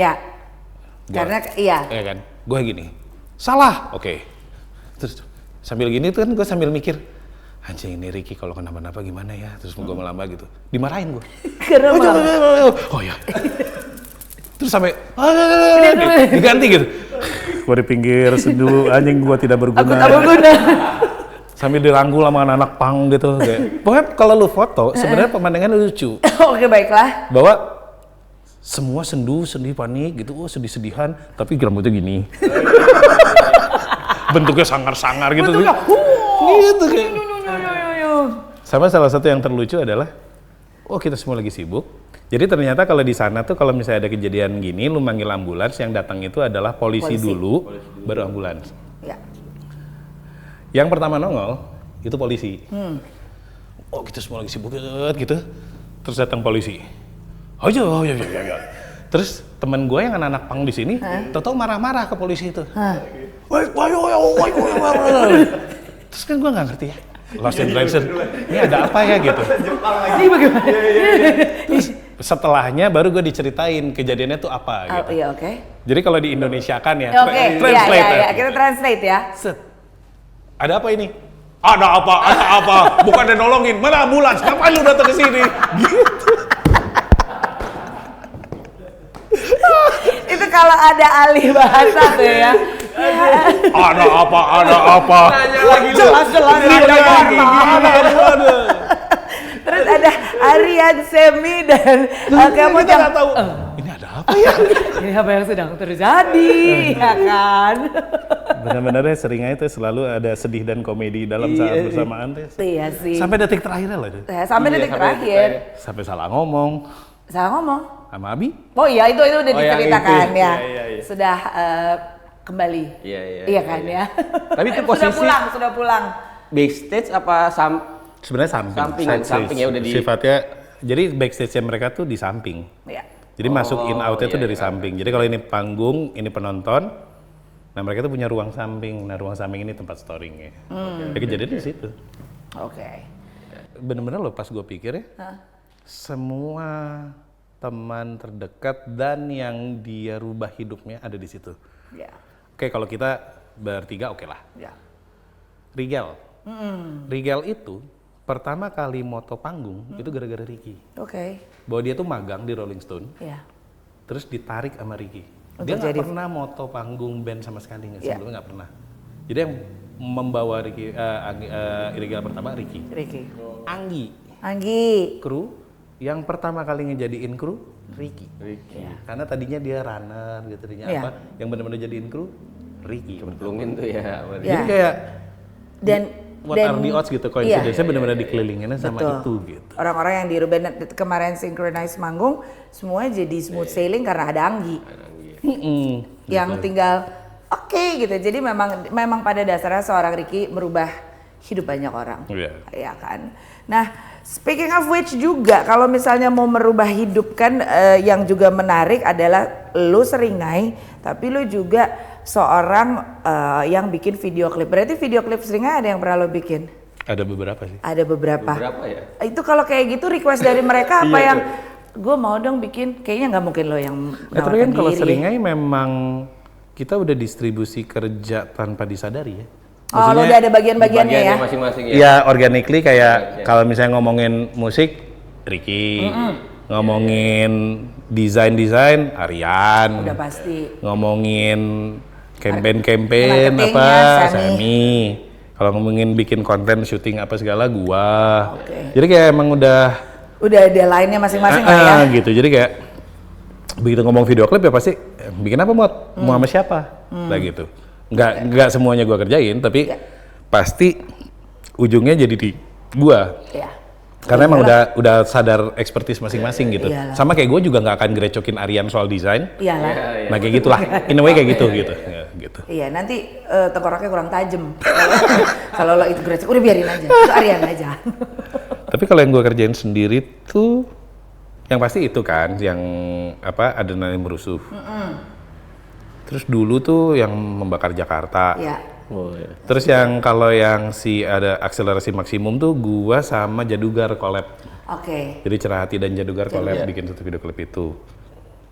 Karena kan, gue gini, salah, terus sambil gini tuh kan gue sambil mikir, anjing ini Ricky kalau kenapa-napa gimana ya, terus gue melamba gitu, dimarahin gue. Karena Oh ya. Terus sampai diganti gitu. Gue di pinggir seduh, anjing gue tidak berguna. Aku tak berguna. Sambil dirangkul sama anak-anak pang gitu. Kayak. Pokoknya kalau lu foto, sebenarnya pemandangannya lucu. Oke, baiklah. Bahwa semua sedih panik gitu, sedih-sedihan, tapi rambutnya gini. Bentuknya sangar-sangar gitu. Bentuknya, gitu kayak. Sama salah satu yang terlucu adalah, kita semua lagi sibuk. Jadi ternyata kalau di sana tuh kalau misalnya ada kejadian gini, lu manggil ambulans, yang datang itu adalah polisi. Dulu, baru ambulans. Ya. Yang pertama nongol itu polisi. Kita semua lagi sibuk gitu. Terus datang polisi. Ya. Terus teman gue yang anak-anak pang di sini, tahu-tahu marah-marah ke polisi itu. Terus kan gue nggak ngerti ya. Lost in translation. Ini ada apa ya gitu. Ini bagaimana? Terus setelahnya baru gue diceritain kejadiannya tuh apa gitu. Iya, oke. Jadi kalau di Indonesia kan ya, Oke, translate iya, kita translate ya. Set. Ada apa ini? Ada apa? Bukan ada nolongin, mana ambulans? Ngapain lu datang ke sini? Gitu. Itu kalau ada ahli bahasa tuh ya. Ada apa? Nanya lagi lu. Jelas. Ada lagi. Terus ada Aryan, Semi, dan kamu kita nggak tahu. Ini ada apa ya? Ini apa yang sedang terjadi, ya kan? Benar-benar sering aja selalu ada sedih dan komedi dalam saat bersamaan deh. Iya sih. Sampai detik terakhir lah tuh. Sampai detik terakhir. Sampai salah ngomong Salah ngomong. sama Abi. Oh iya, itu udah diceritakan itu. ya. Iya. Sudah kembali. Iya, kan ya. Tapi itu posisi sudah pulang. backstage apa Sebenarnya samping ya udah di sifatnya. Jadi backstage-nya mereka tuh di samping. Iya. Jadi masuk in out-nya tuh dari samping. Jadi kalau ini panggung, ini penonton. Nah mereka tuh punya ruang samping. Nah ruang samping ini tempat storingnya. Ya kejadian di situ. Oke. Bener-bener loh pas gue pikir ya. Semua teman terdekat dan yang dia rubah hidupnya ada di situ. Ya. Oke, kalau kita bertiga oke lah. Ya. Rigel. Rigel itu pertama kali moto panggung itu gara-gara Ricky. Oke. Bahwa dia tuh magang di Rolling Stone. Ya. Terus ditarik sama Ricky. Untuk Dia nggak jadi- pernah moto panggung band sama sekali, Iya. sebelumnya nggak pernah. Jadi yang membawa Ricky, Rigel pertama Ricky. Ricky. Anggi. Kru yang pertama kali ngejadiin kru Ricky. Karena tadinya dia runner gitu, tadinya Iya. apa? Yang benar-benar jadiin kru Ricky. Plungin tuh ya. Ya. Jadi kayak Dan what are the odds gitu, coincidence-nya Iya. benar-benar dikelilinginnya sama Betul. itu gitu. Orang-orang yang di band kemarin synchronize manggung semua jadi smooth sailing karena ada Anggi. Yang tinggal oke gitu. Jadi memang pada dasarnya seorang Ricky merubah hidup banyak orang. Iya. Ya kan. Nah, speaking of which juga kalau misalnya mau merubah hidup kan yang juga menarik adalah lu Seringai, tapi lu juga seorang yang bikin video klip. Berarti video klip Seringai ada yang pernah lo bikin? Ada beberapa sih. Ada beberapa. Berapa ya? Itu kalau kayak gitu request dari mereka apa yang gue mau dong bikin? Kayaknya nggak mungkin lo yang Tapi kan menawarkan kalau diri. Seringai memang kita udah distribusi kerja tanpa disadari ya. Oh, lo udah ada bagian-bagiannya ya? Masing-masing ya. Ya organically kayak kalau misalnya ngomongin musik Ricky, ngomongin desain Aryan, Udah pasti. ngomongin campaign Marketingnya, apa Semi. Semi. Kalau ngomongin bikin konten syuting apa segala gua. Oke. Jadi kayak emang udah ada lainnya masing-masing lah ya? gitu. Jadi kayak begitu ngomong video klip ya pasti bikin apa mau sama siapa lah gitu. Nggak semuanya gua kerjain, tapi Ya. pasti ujungnya jadi di gua. Iya. Karena emang udah sadar expertise masing-masing gitu. Iyalah. Sama kayak gue juga nggak akan grecokin Aryan soal desain. Iyalah. Nah kayak gitulah, in a way kayak gitu. Ya, gitu. Iya, nanti tengkoraknya kurang tajam. Kalau lo itu gresik, udah biarin aja. Itu Aryan aja. Tapi kalau yang gue kerjain sendiri tuh, yang pasti itu kan, yang apa adrenalin merusuh. Terus dulu tuh yang membakar Jakarta. Iya. Oh, ya. Terus yang kalau yang si ada akselerasi maksimum tuh gua sama Jadugar collab. Oke. Jadi Cerah Hati dan Jadugar collab bikin satu video klip itu.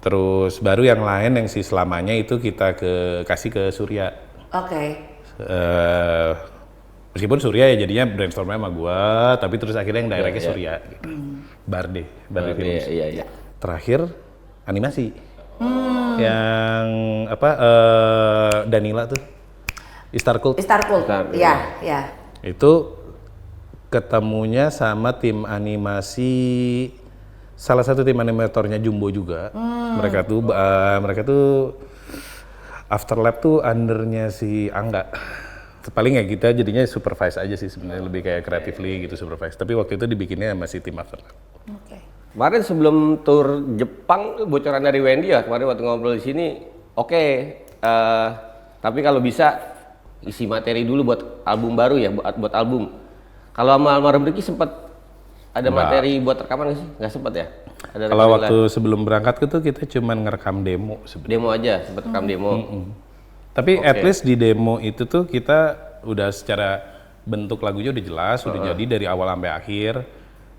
Terus baru yang lain yang si Selamanya itu kita kasih ke Surya. Oke. Meskipun Surya ya jadinya brainstormnya sama gua, tapi terus akhirnya yang directnya Surya gitu. Barde Films. Iya. Terakhir animasi. Yang Danila tuh. Star Cult. Iya. Itu ketemunya sama tim animasi, salah satu tim animatornya Jumbo juga. Mereka tuh Afterlap tuh undernya si Angga. Paling ya kita jadinya supervise aja sih sebenarnya, lebih kayak creatively gitu supervise. Tapi waktu itu dibikinnya sama si tim Afterlap. Kemarin sebelum tour Jepang bocoran dari Wendy ya, kemarin waktu ngobrol di sini, tapi kalau bisa isi materi dulu buat album baru ya, buat album. Kalau sama almarhum Ricky sempat ada materi buat rekaman nggak sih? Nggak sempat ya? Kalau waktu sebelum berangkat itu kita cuman ngerekam demo sebenarnya. Demo aja, sempat rekam demo. Tapi at least di demo itu tuh kita udah secara bentuk lagunya udah jelas, udah jadi dari awal sampai akhir.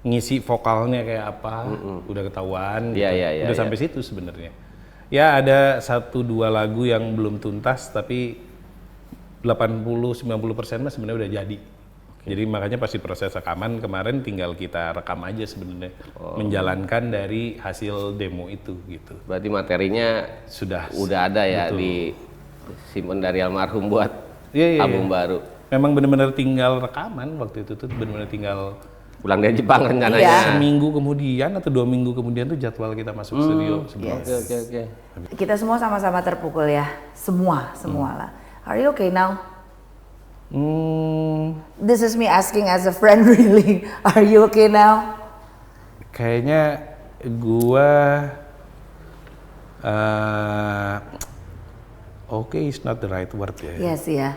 Ngisi vokalnya kayak apa, udah ketahuan. Udah sampai situ sebenarnya. Ya ada 1-2 lagu yang belum tuntas, tapi 80-90% mah sebenarnya udah jadi. Jadi makanya pasti proses rekaman kemarin tinggal kita rekam aja sebenarnya, menjalankan dari hasil demo itu gitu. Berarti materinya udah ada ya, disimpan dari almarhum buat album baru. Memang benar-benar tinggal rekaman waktu itu tuh, benar-benar tinggal pulang dari Jepang rencananya. Seminggu kemudian atau 2 minggu kemudian tuh jadwal kita masuk studio. Oke. Kita semua sama-sama terpukul ya, semua lah. Are you okay now? This is me asking as a friend really. Are you okay now? Kayaknya gua okay is not the right word ya. Yes ya.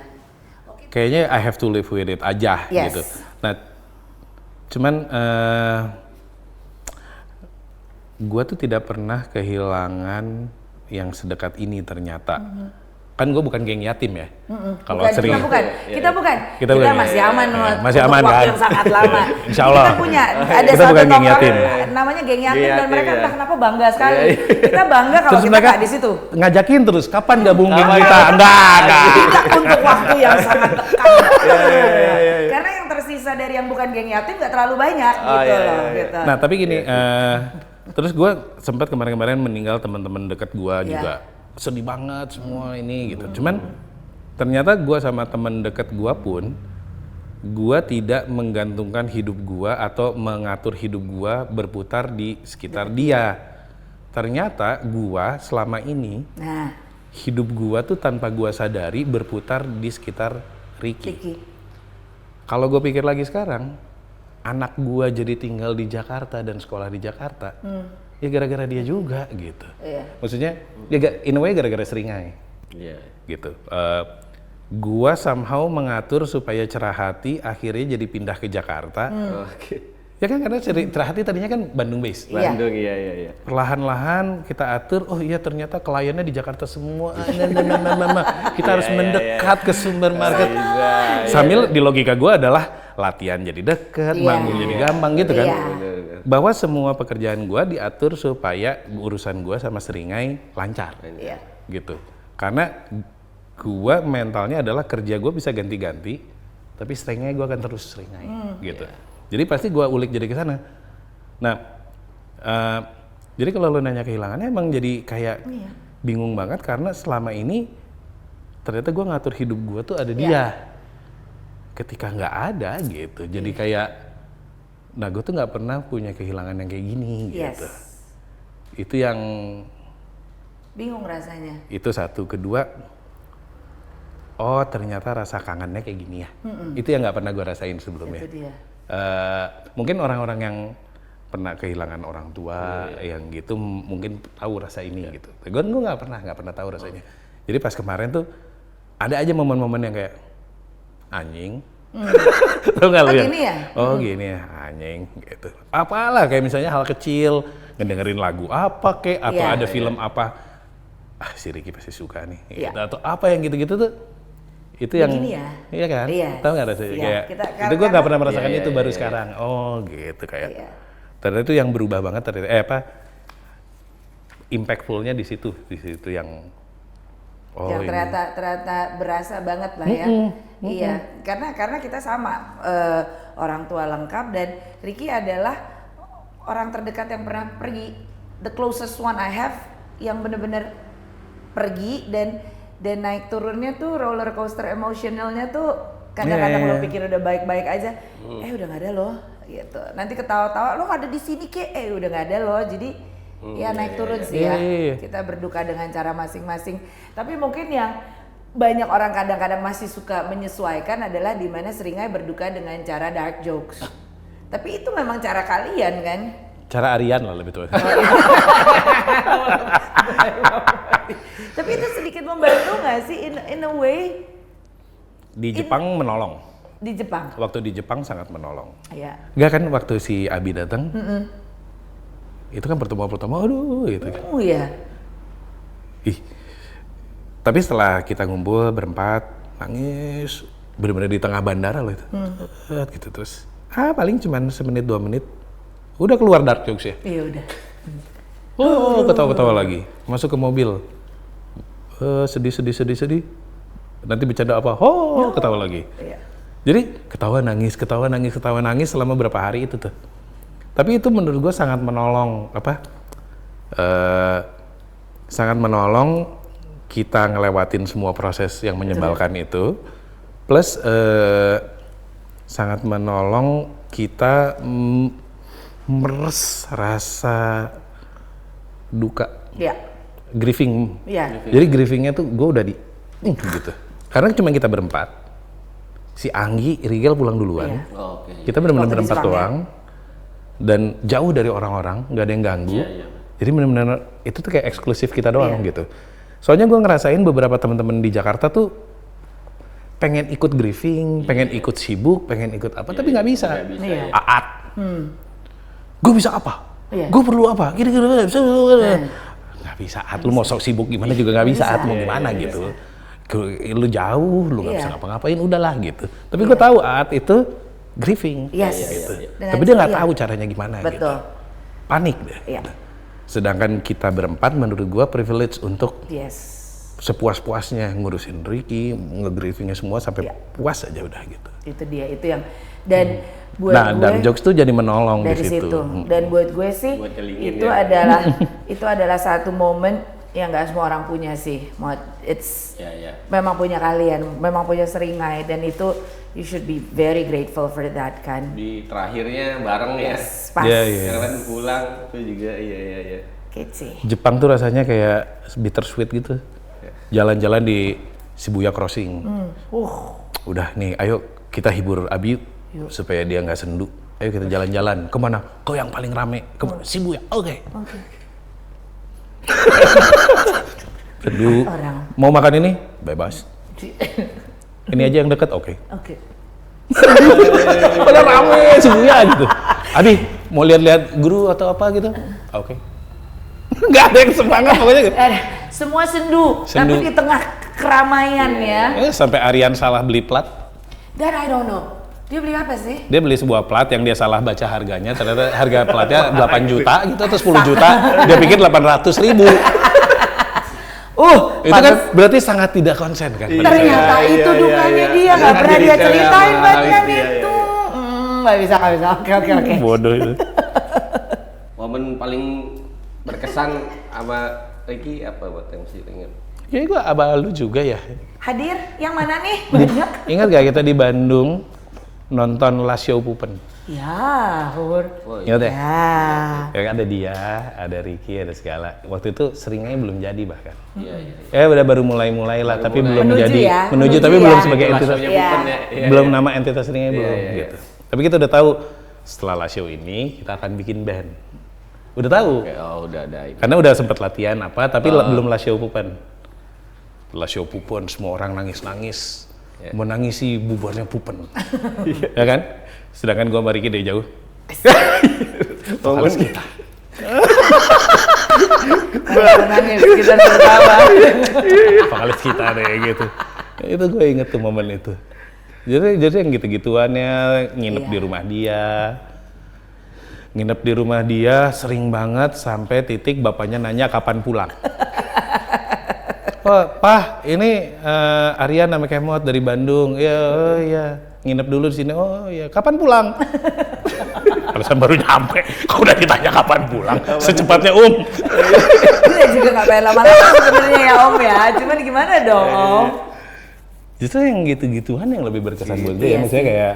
Kayaknya I have to live with it aja gitu. Nah, cuman gua tuh tidak pernah kehilangan yang sedekat ini ternyata. Kan gue bukan geng yatim ya. Kalau sering kita bukan. Kita masih aman, masih aman waktu kan? yang sangat lama. Insya Allah. Kita punya ada kita satu bukan geng yatim. Namanya geng yatim dan mereka entah kenapa bangga sekali. Kita bangga kalau terus kita mereka nggak di situ. Ngajakin terus kapan gabung geng kita? Enggak. Kita untuk waktu yang sangat dekat. Karena yang tersisa dari yang bukan geng yatim nggak terlalu banyak gitu loh. Gitu. Nah tapi gini, terus gue sempat kemarin-kemarin meninggal teman-teman dekat gue juga. Sedih banget semua ini gitu. Cuman ternyata gue sama teman dekat gue pun, gue tidak menggantungkan hidup gue atau mengatur hidup gue berputar di sekitar dia. Ternyata gue selama ini hidup gue tuh tanpa gue sadari berputar di sekitar Ricky. Kalau gue pikir lagi sekarang, anak gue jadi tinggal di Jakarta dan sekolah di Jakarta. Ya gara-gara dia juga gitu. Maksudnya ya in a way gara-gara Seringai. Gitu. Gua somehow mengatur supaya Cerah Hati akhirnya jadi pindah ke Jakarta. Ya kan karena Cerah Hati tadinya kan Bandung base. Bandung iya. Perlahan-lahan kita atur, oh iya ternyata kliennya di Jakarta semua. Kita harus mendekat ke sumber market. Sambil di logika gua adalah latihan jadi deket, manggung jadi gampang gitu kan. Bahwa semua pekerjaan gua diatur supaya urusan gua sama Seringai lancar. Gitu. Karena gua mentalnya adalah kerja gua bisa ganti-ganti, tapi Seringai gua akan terus Seringai gitu. Jadi pasti gua ulik jadi ke sana. Nah, jadi kalau lo nanya kehilangannya emang jadi kayak bingung banget karena selama ini ternyata gua ngatur hidup gua tuh ada dia. Ketika nggak ada gitu, jadi kayak, nah gue tuh nggak pernah punya kehilangan yang kayak gini gitu. Itu yang bingung rasanya. Itu satu, kedua, oh ternyata rasa kangennya kayak gini ya. Itu yang nggak pernah gue rasain sebelumnya. Itu dia. Mungkin orang-orang yang pernah kehilangan orang tua yang gitu mungkin tahu rasa ini gitu. Gue nggak pernah tahu rasanya. Jadi pas kemarin tuh ada aja momen-momen yang kayak anjing. Tau gak lu ya? Gini ya? Oh gini ya, anjing gitu. Apalah kayak misalnya hal kecil, ngedengerin lagu apa kek atau ada film apa. Si Ricky pasti suka nih gitu. Atau apa yang gitu-gitu tuh. Itu yang iya kan? Tahu gak rasanya kayak itu gue gak pernah merasakan itu baru sekarang. Oh gitu kayak. Ternyata itu yang berubah banget ternyata impactfulnya di situ yang yang ternyata berasa banget lah ya. Iya, karena kita sama orang tua lengkap, dan Ricky adalah orang terdekat yang pernah pergi, the closest one I have yang bener-bener pergi, dan naik turunnya tuh roller coaster emosionalnya tuh kadang-kadang lo pikir udah baik-baik aja, udah nggak ada loh gitu. Nanti ketawa-tawa lo nggak ada di sini udah nggak ada loh. Jadi ya naik turun sih ya. Kita berduka dengan cara masing-masing. Tapi mungkin yang banyak orang kadang-kadang masih suka menyesuaikan adalah di mana seringnya berduka dengan cara dark jokes. Tapi itu memang cara kalian kan? Cara Aryan lah lebih tua. Tapi itu sedikit membantu nggak sih in a way? Di Jepang menolong. Di Jepang? Waktu di Jepang sangat menolong. Iya. Enggak kan waktu si Abi datang, itu kan pertemuan pertama, aduh gitu kan. Oh iya. Tapi setelah kita ngumpul berempat, nangis, benar-benar di tengah bandara loh itu. Gitu terus. Paling cuman semenit 2 menit, udah keluar dark jokes ya. Iya udah. Ketawa-ketawa lagi, masuk ke mobil. Sedih. Nanti bercanda apa? Ketawa lagi. Iya. Jadi ketawa nangis selama berapa hari itu tuh. Tapi itu menurut gue sangat menolong sangat menolong kita ngelewatin semua proses yang menyebalkan itu. Plus sangat menolong kita meres rasa duka. Iya. Grieving. Iya. Jadi grievingnya tuh gue udah di gitu. Karena cuma kita berempat. Si Anggi, Rigel pulang duluan. Iya. Kita benar-benar Waktu berempat diserang, doang. Dan jauh dari orang-orang, nggak ada yang ganggu. Jadi benar-benar itu tuh kayak eksklusif kita doang gitu. Soalnya gue ngerasain beberapa teman-teman di Jakarta tuh pengen ikut grieving, pengen ikut sibuk, pengen ikut apa, tapi nggak bisa. Aat. Gue bisa apa? Gue perlu apa? Gini-gini. Nggak bisa. Aat, lu mau sok sibuk gimana juga nggak bisa. Aat mau gimana gitu. Lu jauh, lu nggak bisa ngapa-ngapain, udahlah gitu. Tapi gue tahu Aat itu grieving, gitu. Tapi dia nggak tahu caranya gimana. Betul. Gitu. Panik deh. Sedangkan kita berempat menurut gua privilege untuk sepuas-puasnya ngurusin Ricky, nge-grievingnya semua sampai puas aja udah gitu. Itu dia, itu yang dan buat gue dark jokes tuh jadi menolong dari di situ. Dan buat gue sih itu adalah satu momen yang nggak semua orang punya sih. Memang punya kalian, memang punya Seringai, dan itu you should be very grateful for that kan. Di terakhirnya bareng ya. Pas. Kan pulang itu juga iya. Kece. Jepang tuh rasanya kayak bittersweet gitu. Jalan-jalan di Shibuya Crossing. Udah nih, ayo kita hibur Abi supaya dia nggak sendu. Ayo kita jalan-jalan. Kemana? Ke yang paling rame. Kemana? Shibuya. Oke. Seduh. Mau makan ini? Bebas. Ini aja yang deket, oke. Pada rame Shibuya gitu. Abi, mau lihat-lihat guru atau apa gitu? Oke. Nggak ada yang semangat pokoknya gitu. Semua sendu, tapi di tengah keramaian ya. Sampai Aryan salah beli plat. That I don't know. Dia beli apa sih? Dia beli sebuah plat yang dia salah baca harganya, ternyata harga platnya 8 juta gitu atau 10 juta. Dia pikir 800.000. Itu kan berarti sangat tidak konsen kan? Ternyata itu dukanya dia, nggak pernah dia ceritain bagian itu. Nggak bisa. Oke. Bodoh itu. Momen paling berkesan sama Ricky apa buat yang mesti ingat? Kayaknya gue abah lu juga ya. Hadir, yang mana nih? Banyak. Ingat gak kita di Bandung nonton Lasio Pupen? Ya, Hur. Ingat ya? Ya. Ya ada dia, ada Ricky, ada segala. Waktu itu Seringai belum jadi bahkan. Ya udah baru mulai lah, tapi belum jadi. Ya. Menuju tapi belum sebagai entitas. Belum Ya. nama entitas Seringai belum gitu. Tapi kita udah tahu setelah Lasio ini kita akan bikin band. Udah tahu. Udah ada ini. Karena udah sempet latihan apa, tapi belum Lasio Pupen. Lasio Pupen, semua orang nangis-nangis. Menangisi bubarnya Pupen. Ya kan? Sedangkan gua sama Ricky dari jauh. Vokalis kita. Nangis, kita tertawa. Vokalis kita deh gitu. Itu gue inget tuh momen itu. Jadi yang gitu-gituannya nginep di rumah dia. Nginep di rumah dia sering banget sampai titik bapaknya nanya kapan pulang. Oh, Pah, ini Aryan sama Kemot dari Bandung. Ya, oh iya. Nginep dulu di sini. Oh iya. Kapan pulang? Alasan baru nyampe. Kok udah ditanya kapan pulang? Secepatnya Dia juga nggak pengen lama-lama sebenarnya ya Om ya. Cuman gimana dong Om? Justru yang gitu-gituan yang lebih berkesan buat gue. Iya Maksudnya kayak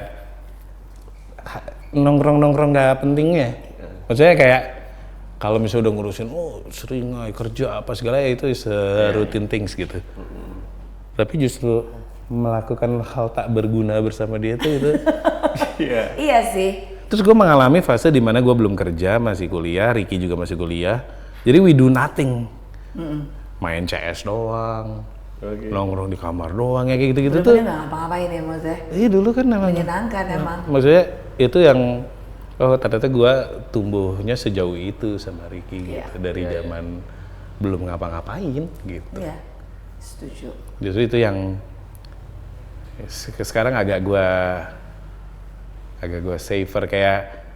nongkrong-nongkrong gak pentingnya. Maksudnya kayak kalau misalnya udah ngurusin, seringai kerja apa segala itu routine things gitu. Tapi justru melakukan hal tak berguna bersama dia tuh itu. Iya sih. Terus gue mengalami fase di mana gue belum kerja, masih kuliah, Ricky juga masih kuliah. Jadi we do nothing. Main CS doang. Nongkrong di kamar doang ya kayak gitu-gitu tuh. Bener-bener nggak ngapa-ngapain ya maksudnya. Iya dulu kan memang. Menyenangkan emang. Maksudnya itu yang ternyata gue tumbuhnya sejauh itu sama Ricky gitu dari zaman belum ngapa-ngapain gitu. Iya, setuju. Justru itu yang sekarang agak gue safer kayak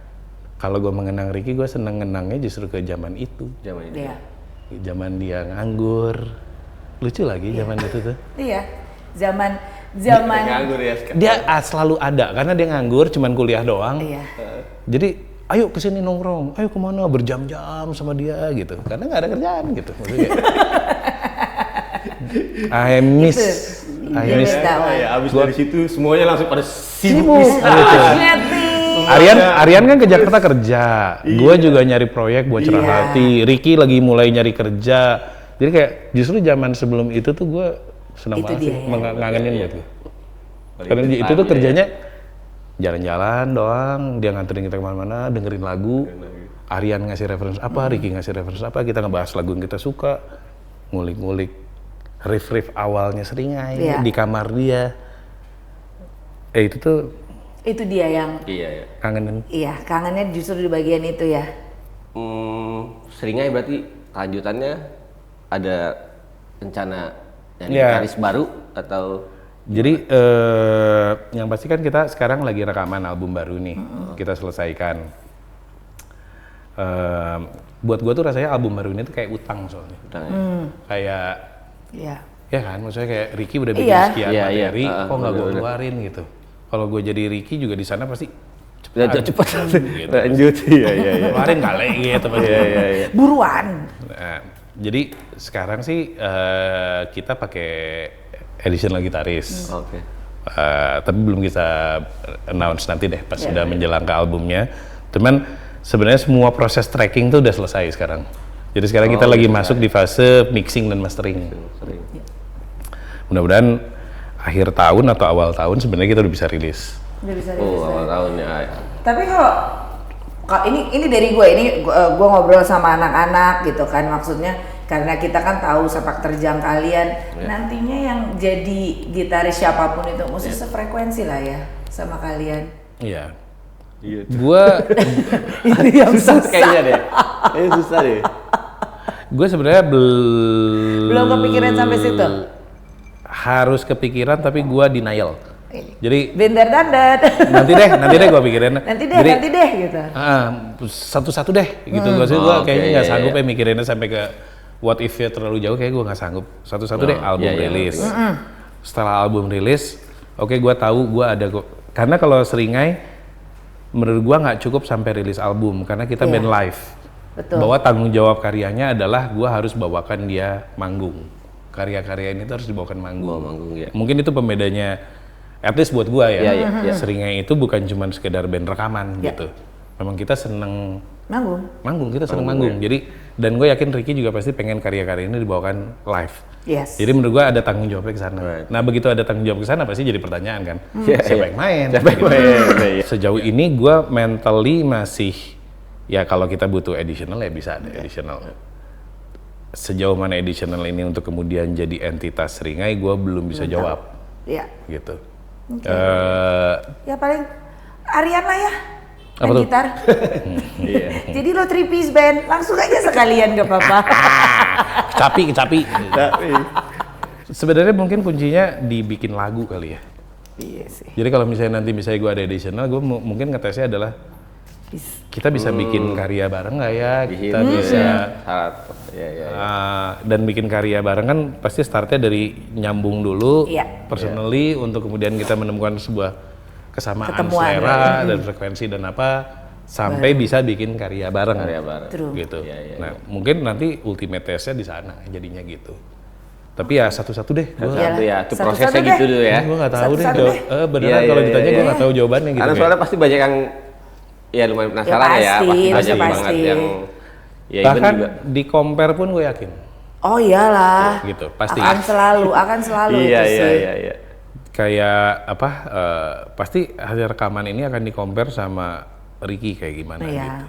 kalau gue mengenang Ricky gue seneng ngenangnya justru ke zaman itu. Zaman itu. Iya. Zaman dia nganggur. Lucu lagi zaman itu tuh. Iya. Zaman Nganggur ya sekarang. Dia selalu ada karena dia nganggur cuman kuliah doang. Iya. Jadi ayo kesini nongkrong, ayo kemana berjam-jam sama dia gitu. Karena nggak ada kerjaan gitu. Maksudnya. I miss that one. Ya, abis dari situ semuanya langsung pada sibuk. Aryan kan ke Jakarta kerja, gue juga nyari proyek buat cerah hati. Ricky lagi mulai nyari kerja. Jadi kayak justru zaman sebelum itu tuh gue senang banget sih, ngangenin gitu. Karena itu tuh kerjanya jalan-jalan doang, dia nganterin kita kemana-mana, dengerin lagu. Aryan ngasih referensi apa, Ricky ngasih referensi apa, kita ngebahas lagu yang kita suka, ngulik-ngulik riff-riff awalnya Seringai di kamar dia. Itu tuh itu dia yang kangenin. Iya, kangennya justru di bagian itu ya. Seringai berarti lanjutannya ada rencana gitaris baru atau? Jadi yang pasti kan kita sekarang lagi rekaman album baru nih, kita selesaikan. Buat gue tuh rasanya album baru ini tuh kayak utang soalnya. Kayak ya kan, maksudnya kayak Ricky udah bikin sekian materi, kok nggak gue keluarin gitu. Kalau gue jadi Ricky juga di sana pasti cepat gitu. Lanjut, keluarin kali gitu pasti. Buruan. Nah, jadi sekarang sih kita pakai additional gitaris. Oke. Tapi belum kita announce nanti deh pas sudah menjelang ke albumnya. Cuman sebenarnya semua proses tracking tuh udah selesai sekarang. Jadi sekarang kita lagi masuk di fase mixing dan mastering. Mudah-mudahan akhir tahun atau awal tahun sebenarnya kita udah bisa rilis. Udah bisa rilis. Awal tahun ya. Tapi kalau ini dari gue, gue ngobrol sama anak-anak gitu kan, maksudnya karena kita kan tahu sepak terjang kalian, nantinya yang jadi gitaris siapapun itu mesti sefrekuensi lah ya sama kalian. Iya. Gua Itu yang susah kayaknya deh. Ini susah deh. Gue sebenarnya belum kepikiran sampai situ. Harus kepikiran tapi gue denial. Jadi Binder dandat. nanti deh gue pikirin. nanti deh gitu. Satu-satu deh gitu. Gue kayaknya nggak sanggup mikirinnya sampai ke what if ya terlalu jauh, kayak gue nggak sanggup. Satu-satu deh album rilis. Setelah album rilis, oke gue tahu gue ada karena kalau Seringai menurut gue nggak cukup sampai rilis album karena kita band live. Betul. Bahwa tanggung jawab karyanya adalah gue harus bawakan dia manggung. Karya-karya ini tuh harus dibawakan manggung. Mungkin itu pembedanya, at least buat gue ya. Seringai itu bukan cuma sekedar band rekaman gitu. Memang kita seneng manggung, kita seneng manggung. Jadi dan gue yakin Ricky juga pasti pengen karya-karya ini dibawakan live. Yes. Jadi menurut gue ada tanggung jawabnya ke sana. Nah begitu ada tanggung jawab ke sana pasti jadi pertanyaan kan. Siapa yang main? Sejauh ini gue mentally masih ya kalau kita butuh additional ya bisa ada additional. Sejauh mana additional ini untuk kemudian jadi entitas Seringai, gue belum bisa jawab. Iya. Gitu. Ya paling Aryan lah ya. Apa tuh? Gitar. Jadi lo 3-piece band, langsung aja sekalian gak apa-apa. Kecapi. Sebenarnya mungkin kuncinya dibikin lagu kali ya. Iya sih. Jadi kalau misalnya nanti gue ada additional, gue mungkin ngetesnya adalah kita bisa bikin karya bareng nggak ya? Kita bisa dan bikin karya bareng kan pasti startnya dari nyambung dulu, personally untuk kemudian kita menemukan sebuah kesamaan selera dan frekuensi dan apa sampai bisa bikin karya bareng. Gitu. Nah mungkin nanti ultimate testnya di sana jadinya gitu. Tapi ya satu-satu deh. Satu ya, itu prosesnya gitu dulu ya. Gue nggak tahu deh. Beneran kalau ditanya gue nggak tahu jawabannya gitu. Karena soalnya pasti banyak yang ya lumayan penasaran ya. Pasti banyak banget yang. Ya, bahkan juga di compare pun gue yakin. Oh iyalah. Gitu, pasti. Akan selalu itu sih. Iya. Kayak apa? Pasti hasil rekaman ini akan di compare sama Ricky kayak gimana gitu.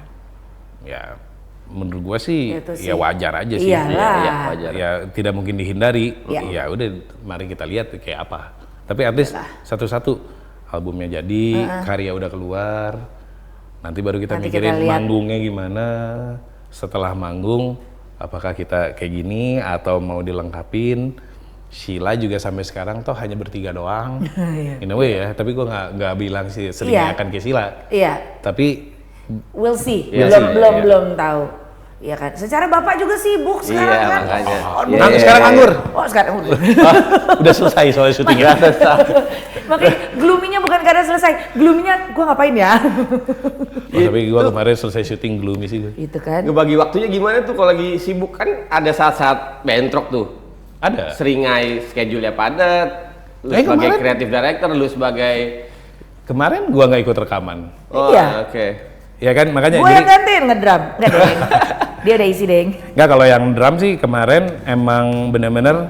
Ya. Menurut gua sih ya wajar aja sih. Iyalah. Wajar. Ya tidak mungkin dihindari. Ya udah mari kita lihat kayak apa. Tapi at least satu-satu albumnya jadi, karya udah keluar. Nanti baru kita mikirin manggungnya gimana. Setelah manggung apakah kita kayak gini atau mau dilengkapin. Sheila juga sampai sekarang toh hanya bertiga doang. In a way ya, tapi gua nggak bilang sih seringnya akan kayak Sheila. Tapi we'll see. Belum tahu. Iya kan. Secara Bapak juga sibuk sekarang kan. Makanya. Sekarang nganggur. Sekarang nganggur. Udah selesai soal syutingnya. Makanya gloomy-nya bukan karena selesai. Gloomy-nya gua ngapain ya? Tapi gua kemarin selesai syuting gloomy sih. Itu kan. Ngebagi waktunya gimana tuh kalau lagi sibuk kan ada saat-saat bentrok tuh. Ada. Seringai schedule-nya padat. Lu sebagai creative director, lu sebagai kemarin gua nggak ikut rekaman. Iya. Oke. Ya kan makanya gue yang gantiin ngedrum, enggak deng. Dia udah isi deng. Enggak, kalau yang drum sih kemarin emang bener-bener.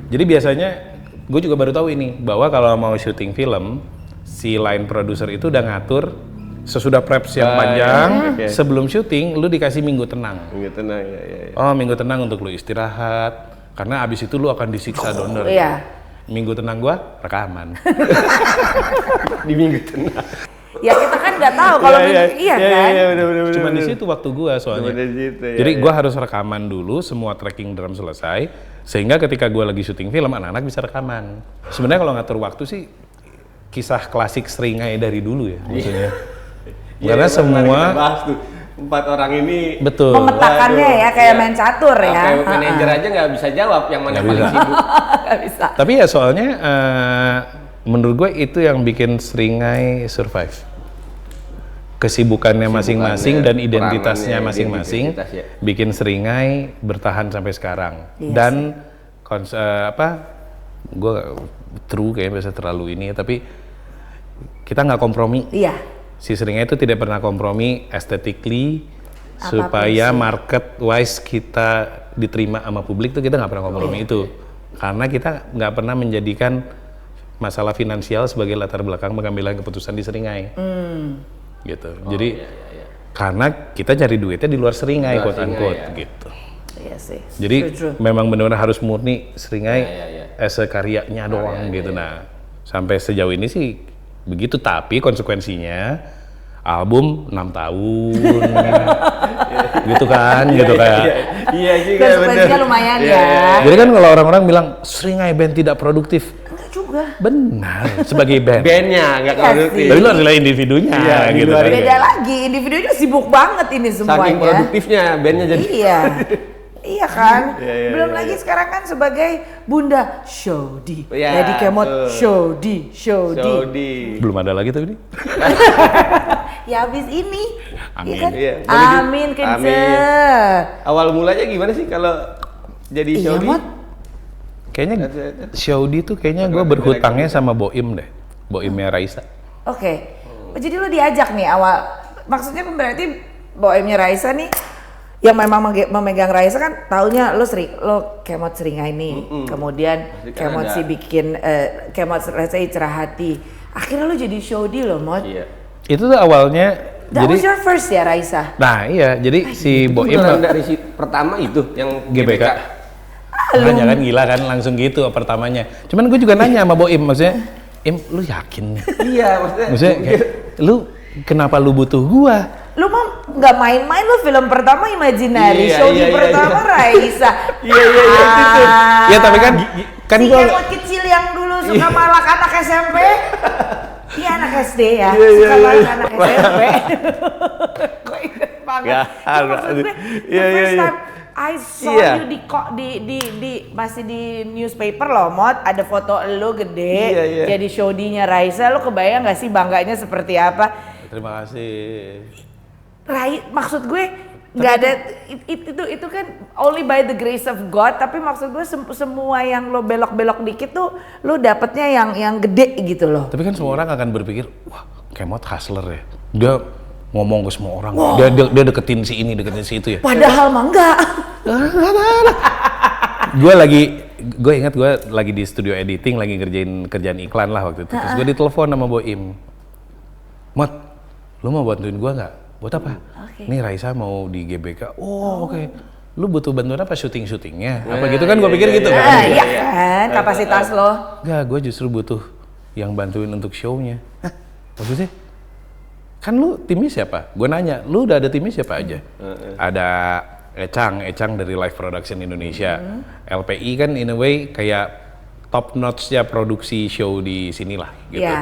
Jadi biasanya gue juga baru tahu ini bahwa kalau mau syuting film si line producer itu udah ngatur sesudah prep siang panjang sebelum syuting lu dikasih minggu tenang. Minggu tenang ya. Oh minggu tenang untuk lu istirahat karena abis itu lu akan disiksa donor. Iya. Minggu tenang gua rekaman. Di minggu tenang. Ya kita kan nggak tahu kalau kan. Bener. Cuma di situ waktu gua soalnya. Jadi gua harus rekaman dulu semua tracking drum selesai sehingga ketika gua lagi syuting film anak-anak bisa rekaman. Sebenarnya kalau ngatur waktu sih kisah klasik seringai dari dulu ya maksudnya. Karena semua bahas tuh 4 orang ini betul memetakannya ya kayak main catur ya. Kayak manajer aja nggak bisa jawab yang mana paling sibuk. Nggak bisa. Tapi ya soalnya menurut gue itu yang bikin seringai survive. Kesibukannya masing-masing dan identitasnya masing-masing bikin seringai bertahan sampai sekarang. Dan gue true kayaknya biasa terlalu ini tapi kita nggak kompromi. Iya. Si seringai itu tidak pernah kompromi aesthetically supaya market wise kita diterima sama publik tuh kita nggak pernah kompromi itu. Karena kita nggak pernah menjadikan masalah finansial sebagai latar belakang pengambilan keputusan di seringai. Gitu. Jadi karena kita cari duitnya di luar seringai quote unquote gitu. Iya sih. Jadi memang benar-benar harus murni seringai karyanya doang gitu. Nah, sampai sejauh ini sih begitu tapi konsekuensinya album 6 tahun gitu kan gitu kayak iya juga konsekuensinya lumayan ya. Jadi kan kalau orang-orang bilang seringai band tidak produktif juga. Benar, sebagai band. Bandnya nggak produktif. Tapi lu harus lihat individunya gitu kan. Beda lagi, individunya sibuk banget ini semuanya. Saking produktifnya bandnya jadi. Iya kan? Belum lagi sekarang kan sebagai Bunda Shodi. Jadi Kemot Shodi. Belum ada lagi tapi ini. Ya habis ini. Amin. Ya kan? Amin kenceng. Awal mulanya gimana sih kalau jadi Shodi? Kayaknya Shodi tuh kayaknya gue berhutangnya sama Boim deh. Boimnya Raisa. Oke. Jadi lo diajak nih awal. Maksudnya kan berarti Boimnya Raisa nih yang memang memegang Raisa kan taunya lo Kemot seringai nih. Kemudian Kemot sih bikin Kemot Raisa Cerah Hati. Akhirnya lo jadi Shodi lo, Mot. Iya. Itu tuh awalnya That was your first ya Raisa? Nah iya, jadi si Boim dari pertama itu yang GBK. Makanya kan gila kan langsung gitu pertamanya. Cuman gue juga nanya sama Boim, maksudnya, lu yakin nih? Iya, maksudnya kayak, lu kenapa lu butuh gua? Lu mah nggak main-main lu film pertama Imaginary, Shodi pertama Raisa. Iya gitu. Iya tapi kan si gua Kemot kecil yang dulu suka malak anak SMP. Iya anak SD ya, suka banget anak SMP. Gue inget banget. Ya, Itu maksud gue, the first time I saw you di masih di newspaper loh, Mot, ada foto lu gede, jadi Shodi-nya Raisa, lu kebayang gak sih bangganya seperti apa? Terima kasih. Maksud gue nggak ada itu kan only by the grace of God, tapi maksud gue semua yang lo belok-belok dikit tuh lo dapetnya yang gede gitu loh. Tapi kan semua orang akan berpikir, wah Kemot hustler ya, dia ngomong ke semua orang, dia deketin si ini, deketin si itu ya. Padahal mah enggak. Gue ingat gue lagi di studio editing, lagi ngerjain kerjaan iklan lah waktu itu. Terus gue ditelepon sama Boim, Mot, lu mau bantuin gue nggak? Buat apa? Nih Raisa mau di GBK. Oke. Lu butuh bantuan apa syutingnya? Apa gitu kan? Gue pikir gitu kan? Iya kan, kapasitas lo. Enggak, gue justru butuh yang bantuin untuk show-nya. Hah? Maksudnya? Kan lu timnya siapa? Gue nanya, lu udah ada timnya siapa aja? Ada Ecang dari Live Production Indonesia. LPI kan in a way kayak top notch-nya produksi show di sinilah gitu.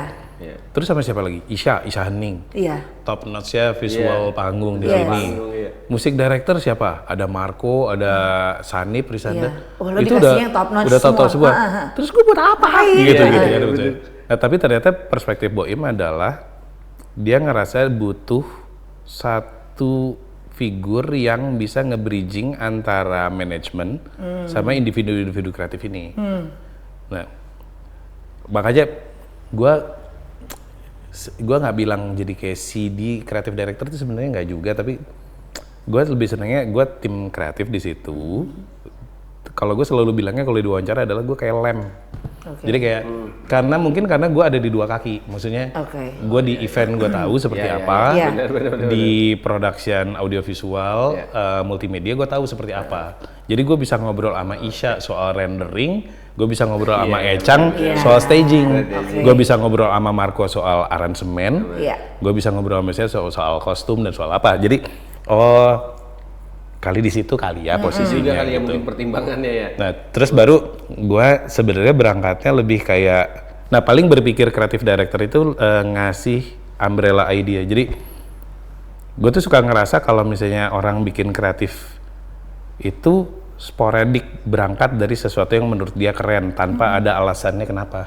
Terus sama siapa lagi? Isha Hening. Top notch-nya visual panggung di sini. Musik director siapa? Ada Marco, ada Sanip, Risanda. Itu udah top semua. Terus gue buat apa? Gitu. Nah, tapi ternyata perspektif Boim adalah dia ngerasa butuh satu figur yang bisa nge-bridging antara manajemen sama individu-individu kreatif ini. Nah, makanya gue nggak bilang jadi kayak CD kreatif director itu sebenarnya nggak juga, tapi gue lebih senangnya gue tim kreatif di situ. Kalau gue selalu bilangnya kalau di wawancara adalah gue kayak lem. Jadi kayak karena gue ada di dua kaki, maksudnya gue di event gue tahu seperti apa, di production audiovisual multimedia gue tahu seperti apa. Jadi gue bisa ngobrol sama Isha soal rendering, gue bisa ngobrol sama Ecang soal staging, gue bisa ngobrol sama Marco soal aransemen, gue bisa ngobrol sama saya soal kostum dan soal apa. Jadi kali di situ kali ya posisinya kali ya, gitu. mungkin pertimbangannya ya. Nah terus baru gue sebenarnya berangkatnya lebih kayak, nah paling berpikir kreatif director itu ngasih umbrella idea. Jadi gue tuh suka ngerasa kalau misalnya orang bikin kreatif itu sporadik, berangkat dari sesuatu yang menurut dia keren tanpa ada alasannya kenapa.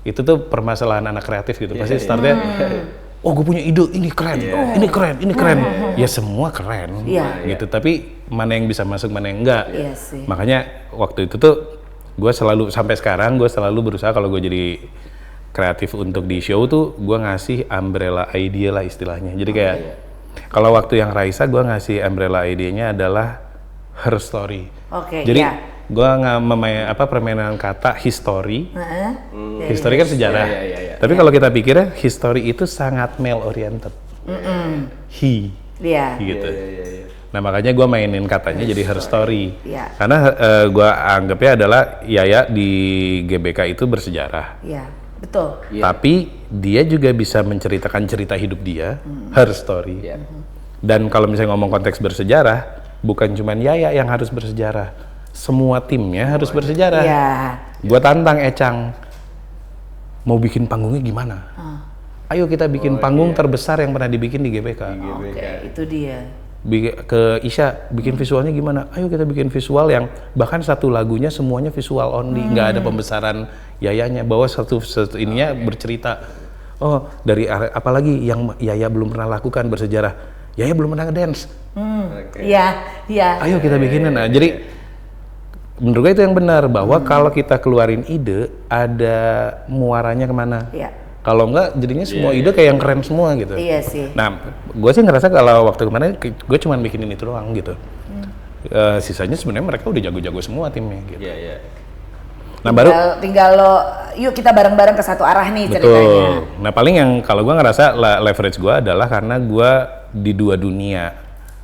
Itu tuh permasalahan anak kreatif gitu. Pasti startnya, oh gue punya ide, ini keren, ini keren. Ya semua keren gitu, tapi mana yang bisa masuk, mana yang enggak. Makanya waktu itu tuh gue selalu, sampai sekarang gue selalu berusaha kalau gue jadi kreatif untuk di show tuh gue ngasih umbrella idea lah istilahnya. Jadi kayak kalau waktu yang Raisa gue ngasih umbrella idenya adalah her story. Jadi gue nggak memain permainan kata history. History kan sejarah. Tapi kalau kita pikirnya history itu sangat male oriented. He. Gitu. Nah makanya gue mainin katanya jadi her story. Karena gue anggapnya adalah Yaya di GBK itu bersejarah. Betul. Tapi dia juga bisa menceritakan cerita hidup dia, her story. Dan kalau misalnya ngomong konteks bersejarah, bukan cuma Yaya yang harus bersejarah, semua timnya harus bersejarah. Gue tantang Ecang, mau bikin panggungnya gimana? Ayo kita bikin panggung terbesar yang pernah dibikin di GBK. Itu dia. Ke Isha, bikin visualnya gimana? Ayo kita bikin visual yang bahkan satu lagunya semuanya visual only, nggak ada pembesaran Yayanya, bahwa satu ininya bercerita. Oh, dari apalagi yang Yaya belum pernah lakukan bersejarah. Yaya belum pernah ngedance. Ayo kita bikinin. Nah, jadi menurut gue itu yang benar, bahwa kalau kita keluarin ide ada muaranya kemana. Kalau enggak jadinya semua ide kayak yang keren semua gitu. Nah, gue sih ngerasa kalau waktu kemarin gue cuma bikinin itu doang gitu. Sisanya sebenarnya mereka udah jago-jago semua timnya gitu. Nah baru tinggal lo, yuk kita bareng-bareng ke satu arah nih ceritanya. Nah paling yang kalau gue ngerasa leverage gue adalah karena gue di dua dunia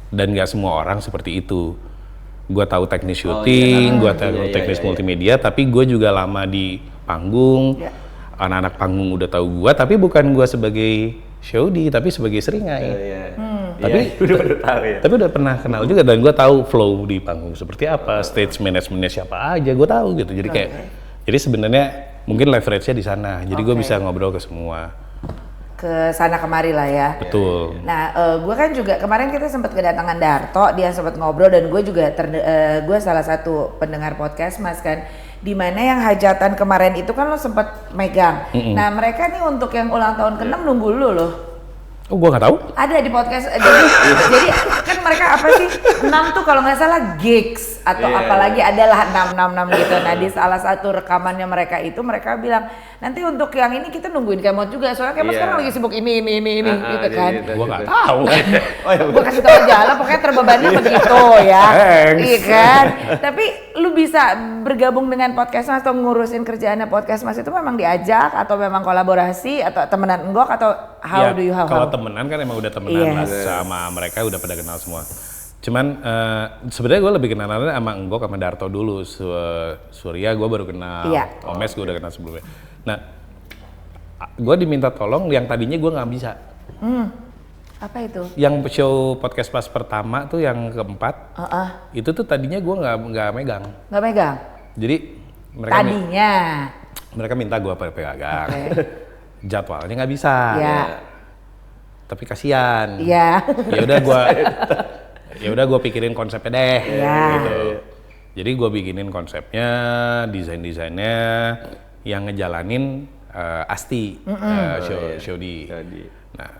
dan nggak semua orang seperti itu. Gue tahu teknis syuting, gue tahu teknis multimedia, tapi gue juga lama di panggung. Anak-anak panggung udah tahu gue, tapi bukan gue sebagai Shodi, tapi sebagai Seringai. Tapi udah pernah kenal juga, dan gue tahu flow di panggung seperti apa, stage managementnya siapa aja, gue tahu gitu. Jadi kayak, jadi sebenarnya mungkin leverage-nya di sana. Jadi gue bisa ngobrol ke semua. ke sana kemari lah ya. Betul. Nah, gue kan juga kemarin kita sempat kedatangan Darto, dia sempat ngobrol dan gue juga gue salah satu pendengar podcast Mas kan, di mana yang hajatan kemarin itu kan lo sempat megang. Nah, mereka nih untuk yang ulang tahun ke-6 nunggu lu loh. Oh, gua nggak tahu. Ada di podcast. Jadi kan mereka apa sih? 6 tuh kalau nggak salah gigs atau apalagi adalah 666 gitu. Nah, di salah satu rekamannya mereka itu mereka bilang, "Nanti untuk yang ini kita nungguin Kemot juga. Soalnya Kemot sekarang lagi sibuk ini gitu kan." Gua nggak tahu. Gua kasih tahu aja lah, pokoknya terbebannya begitu ya. Iya kan? Tapi lu bisa bergabung dengan podcast Mas atau ngurusin kerjaannya podcast Mas itu memang diajak atau memang kolaborasi atau temenan enggok atau how do you how? Kalau temenan kan emang udah temenan lah sama mereka, udah pada kenal semua. Cuman sebenarnya gue lebih kenalannya sama Enggok sama Darto dulu. Surya gue baru kenal, Omes gue udah kenal sebelumnya. Nah, gue diminta tolong yang tadinya gue nggak bisa. Apa itu? Yang show podcast pas pertama tuh yang keempat, itu tuh tadinya gue nggak megang. Nggak megang? Jadi mereka tadinya mereka minta gue pegang. Jadwalnya nggak bisa. Tapi kasihan. Ya udah gue pikirin konsepnya deh. Gitu. Jadi gue bikinin konsepnya, desainnya yang ngejalanin Asti show di. Nah,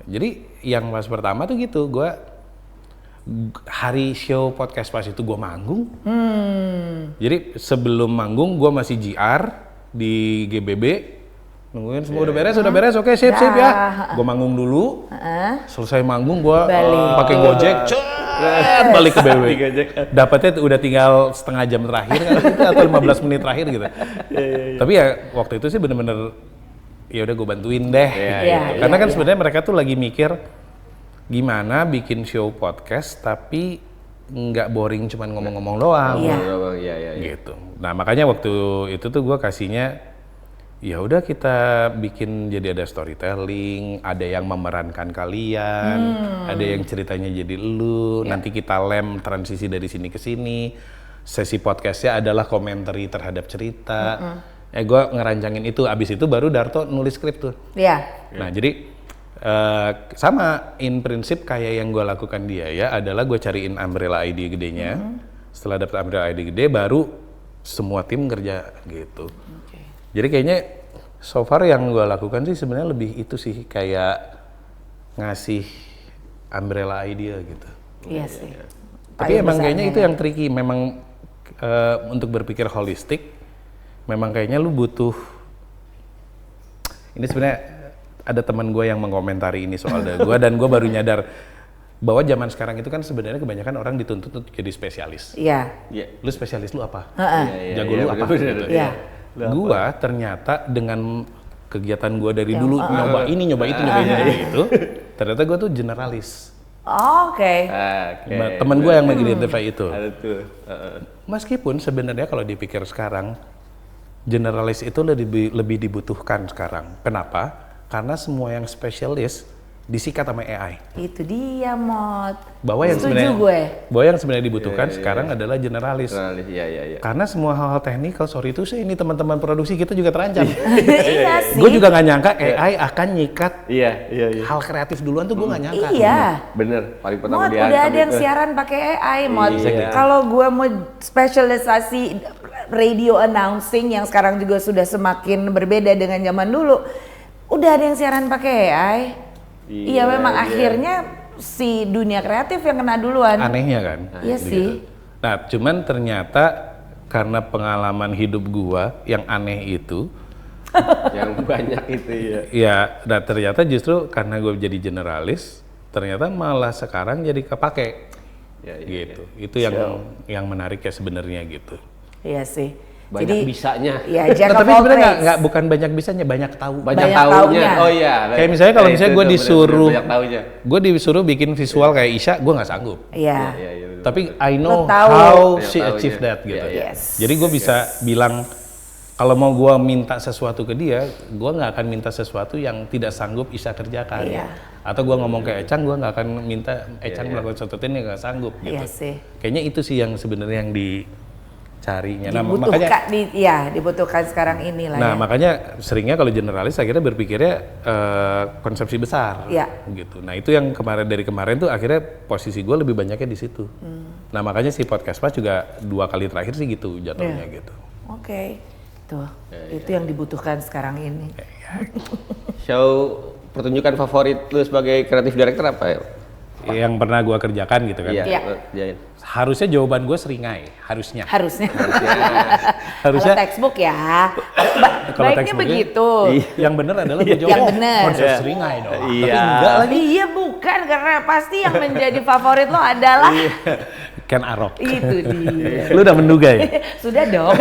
jadi yang pas pertama tuh gitu, gue hari show podcast pas itu gue manggung. Jadi sebelum manggung gue masih JR di GBB. Nungguin semua udah beres, oke sip ya. Gue manggung dulu, selesai manggung gue pakai Gojek, balik ke BW. Dapatnya udah tinggal setengah jam terakhir kan, atau 15 menit terakhir gitu. Tapi ya waktu itu sih bener-bener ya udah gue bantuin deh. Karena kan sebenarnya mereka tuh lagi mikir gimana bikin show podcast tapi nggak boring cuman ngomong-ngomong doang. Gitu. Nah makanya waktu itu tuh gue kasihnya ya udah kita bikin jadi ada storytelling, ada yang memerankan kalian, ada yang ceritanya jadi lu, nanti kita lem transisi dari sini ke sini. Sesi podcastnya adalah komentari terhadap cerita. Gue ngerancangin itu, abis itu baru Darto nulis skrip tuh. Nah jadi sama in prinsip kayak yang gue lakukan dia ya, adalah gue cariin umbrella ID gedenya. Setelah dapet umbrella ID gede baru semua tim kerja gitu. Jadi kayaknya so far yang gue lakukan sih sebenarnya lebih itu sih, kayak ngasih umbrella idea gitu. Iya sih. Tapi emang kayaknya itu yang tricky, memang untuk berpikir holistik, memang kayaknya lu butuh. Ini sebenarnya ada teman gue yang mengomentari ini soal gue dan gue baru nyadar bahwa zaman sekarang itu kan sebenarnya kebanyakan orang dituntut untuk jadi spesialis. Lu spesialis lu apa? Jago lu apa? Gua ternyata dengan kegiatan gua dari dulu nyoba ini nyoba itu gitu, ternyata gua tuh generalis. Temen gua yang mengidentify itu. Meskipun sebenarnya kalau dipikir sekarang generalis itu lebih dibutuhkan sekarang. Kenapa? Karena semua yang spesialis disikat sama AI. Itu dia, Mot. Bahwa yang sebenarnya dibutuhkan sekarang adalah generalis. Karena semua hal-hal teknikal, sorry itu sih ini teman-teman produksi kita juga terancam. Iya sih. Gue juga nggak nyangka AI akan nyikat hal kreatif duluan tuh, gue nggak nyangka. Bener, paling pertama Mot, udah ada yang siaran pakai AI, Mot. Kalau gue mau spesialisasi radio announcing yang sekarang juga sudah semakin berbeda dengan zaman dulu, udah ada yang siaran pakai AI. Iya memang akhirnya si dunia kreatif yang kena duluan. Anehnya kan? Iya sih. Nah cuman ternyata karena pengalaman hidup gua yang aneh itu, yang banyak itu ya. Nah ternyata justru karena gua jadi generalis, ternyata malah sekarang jadi kepake. Gitu. Itu yang menarik ya sebenarnya gitu. Iya sih. Banyak bisanya. Ya, tapi sebenarnya nggak bukan banyak bisanya, banyak tahu. Banyak taunya. Oh iya. Kayak misalnya kalau misalnya gue disuruh bikin visual kayak Isya, gue nggak sanggup. Iya. Tapi I know how she achieve that gitu. Jadi gue bisa bilang kalau mau gue minta sesuatu ke dia, gue nggak akan minta sesuatu yang tidak sanggup Isya kerjakan. Atau gue ngomong ke Ecang, gue nggak akan minta Ecang melakukan sesuatu yang nggak sanggup gitu. Kayaknya itu sih yang sebenarnya carinya. Dibutuhkan sekarang ini lah. Nah, makanya seringnya kalau generalis akhirnya berpikirnya konsepsi besar, gitu. Nah, itu yang dari kemarin tuh akhirnya posisi gue lebih banyaknya di situ. Nah, makanya si podcast Pas juga 2 kali terakhir sih gitu jatuhnya gitu. Oke. Tuh, itu yang dibutuhkan sekarang ini. Show pertunjukan favorit lu sebagai kreatif director apa ya? Yang pernah gue kerjakan gitu kan. Iya. Harusnya jawaban gue Seringai, harusnya. Harusnya. Kalau textbook ya. Baiknya begitu. Yang benar adalah gue jawab. Yang benar. Konsep Seringai dong. Iya. Tapi enggak lagi. Iya bukan, karena pasti yang menjadi favorit lo adalah Ken Arok. Itu dia. Lu udah menduga ya? Sudah dong.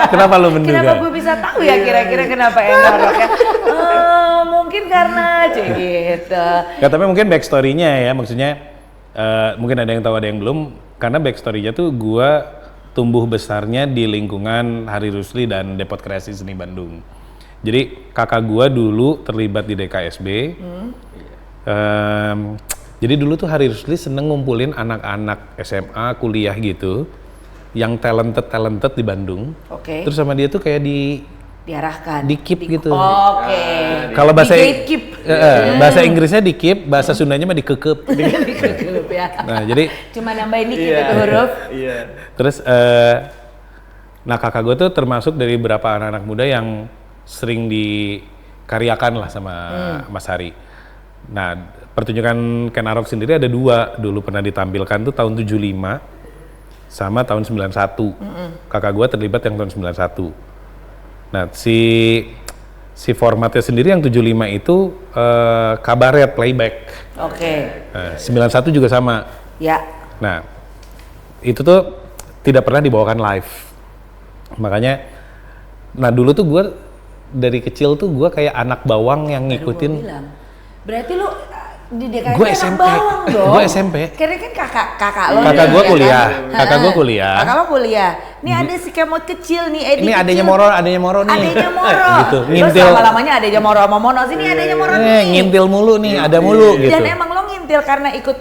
Kenapa lu menduga? Kenapa gue bisa tahu ya kira-kira kenapa Ken Arok ya? Mungkin karena gitu. Ya, tapi mungkin backstory-nya ya, maksudnya mungkin ada yang tahu ada yang belum, karena backstory-nya tuh gua tumbuh besarnya di lingkungan Hari Rusli dan Depot Kreasi Seni Bandung. Jadi kakak gua dulu terlibat di DKSB. Jadi dulu tuh Hari Rusli seneng ngumpulin anak-anak SMA, kuliah gitu, yang talented di Bandung. Oke. Terus sama dia tuh kayak diarahkan, di keep gitu. Oke. Kalau bahasa bahasa Inggrisnya di keep, bahasa Sundanya mah dikekep. Dikekep ya. Nah, jadi cuma nambahin dikit itu huruf. Iya. Terus nah kakak gue tuh termasuk dari beberapa anak-anak muda yang sering dikaryakan lah sama Mas Hari. Nah, pertunjukan Ken Arok sendiri ada 2 dulu pernah ditampilkan tuh tahun 75 sama tahun 91. Kakak gue terlibat yang tahun 91. Nah, si formatnya sendiri yang 75 itu kabaret playback. Oke. 91 juga sama. Ya. Nah, itu tuh tidak pernah dibawakan live. Makanya, nah dulu tuh gue dari kecil tuh gue kayak anak bawang yang ngikutin. Berarti lu di DKI gue SMP. Gue SMP. Karena kan kakak lo. Kakak gue kuliah. Kakak gue kuliah. Kakak lo kuliah. Nih ada si kemot kecil nih. Ini adanya Moro nih. Adanya Moro. Gitu. Ngintil. Lama-lamanya adanya Moro sama Mono. Sini adanya Moro nih. Ngintil mulu nih, ada mulu gitu. Dan emang lo ngintil karena ikut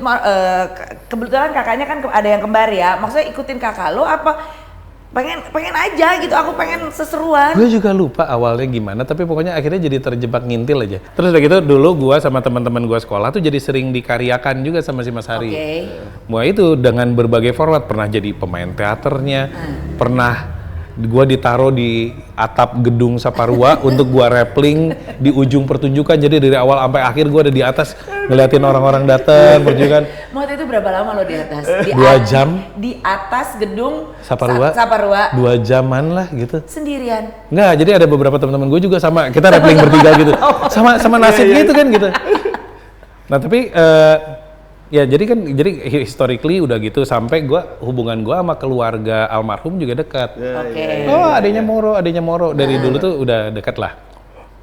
kebetulan kakaknya kan ada yang kembar ya. Maksudnya ikutin kakak lo apa? Pengen aja gitu, aku pengen seseruan. Gue juga lupa awalnya gimana, tapi pokoknya akhirnya jadi terjebak ngintil aja. Terus udah gitu dulu gue sama teman-teman gue sekolah tuh jadi sering dikaryakan juga sama si Mas Hari. Mulai itu dengan berbagai format, pernah jadi pemain teaternya, pernah gue ditaruh di atap gedung Saparua untuk gue rappling di ujung pertunjukan. Jadi dari awal sampai akhir gue ada di atas ngeliatin orang-orang datang pertunjukan. Waktu itu berapa lama lo di atas? 2 jam. Di atas gedung Saparua. 2 jaman lah gitu. Sendirian? Enggak, jadi ada beberapa teman-teman gue juga sama. Kita rappling bertiga gitu. Sama nasib gitu kan gitu. Nah tapi ya jadi historically udah gitu sampai hubungan gue sama keluarga almarhum juga dekat. Oh adanya Moro dari dulu tuh udah dekat lah.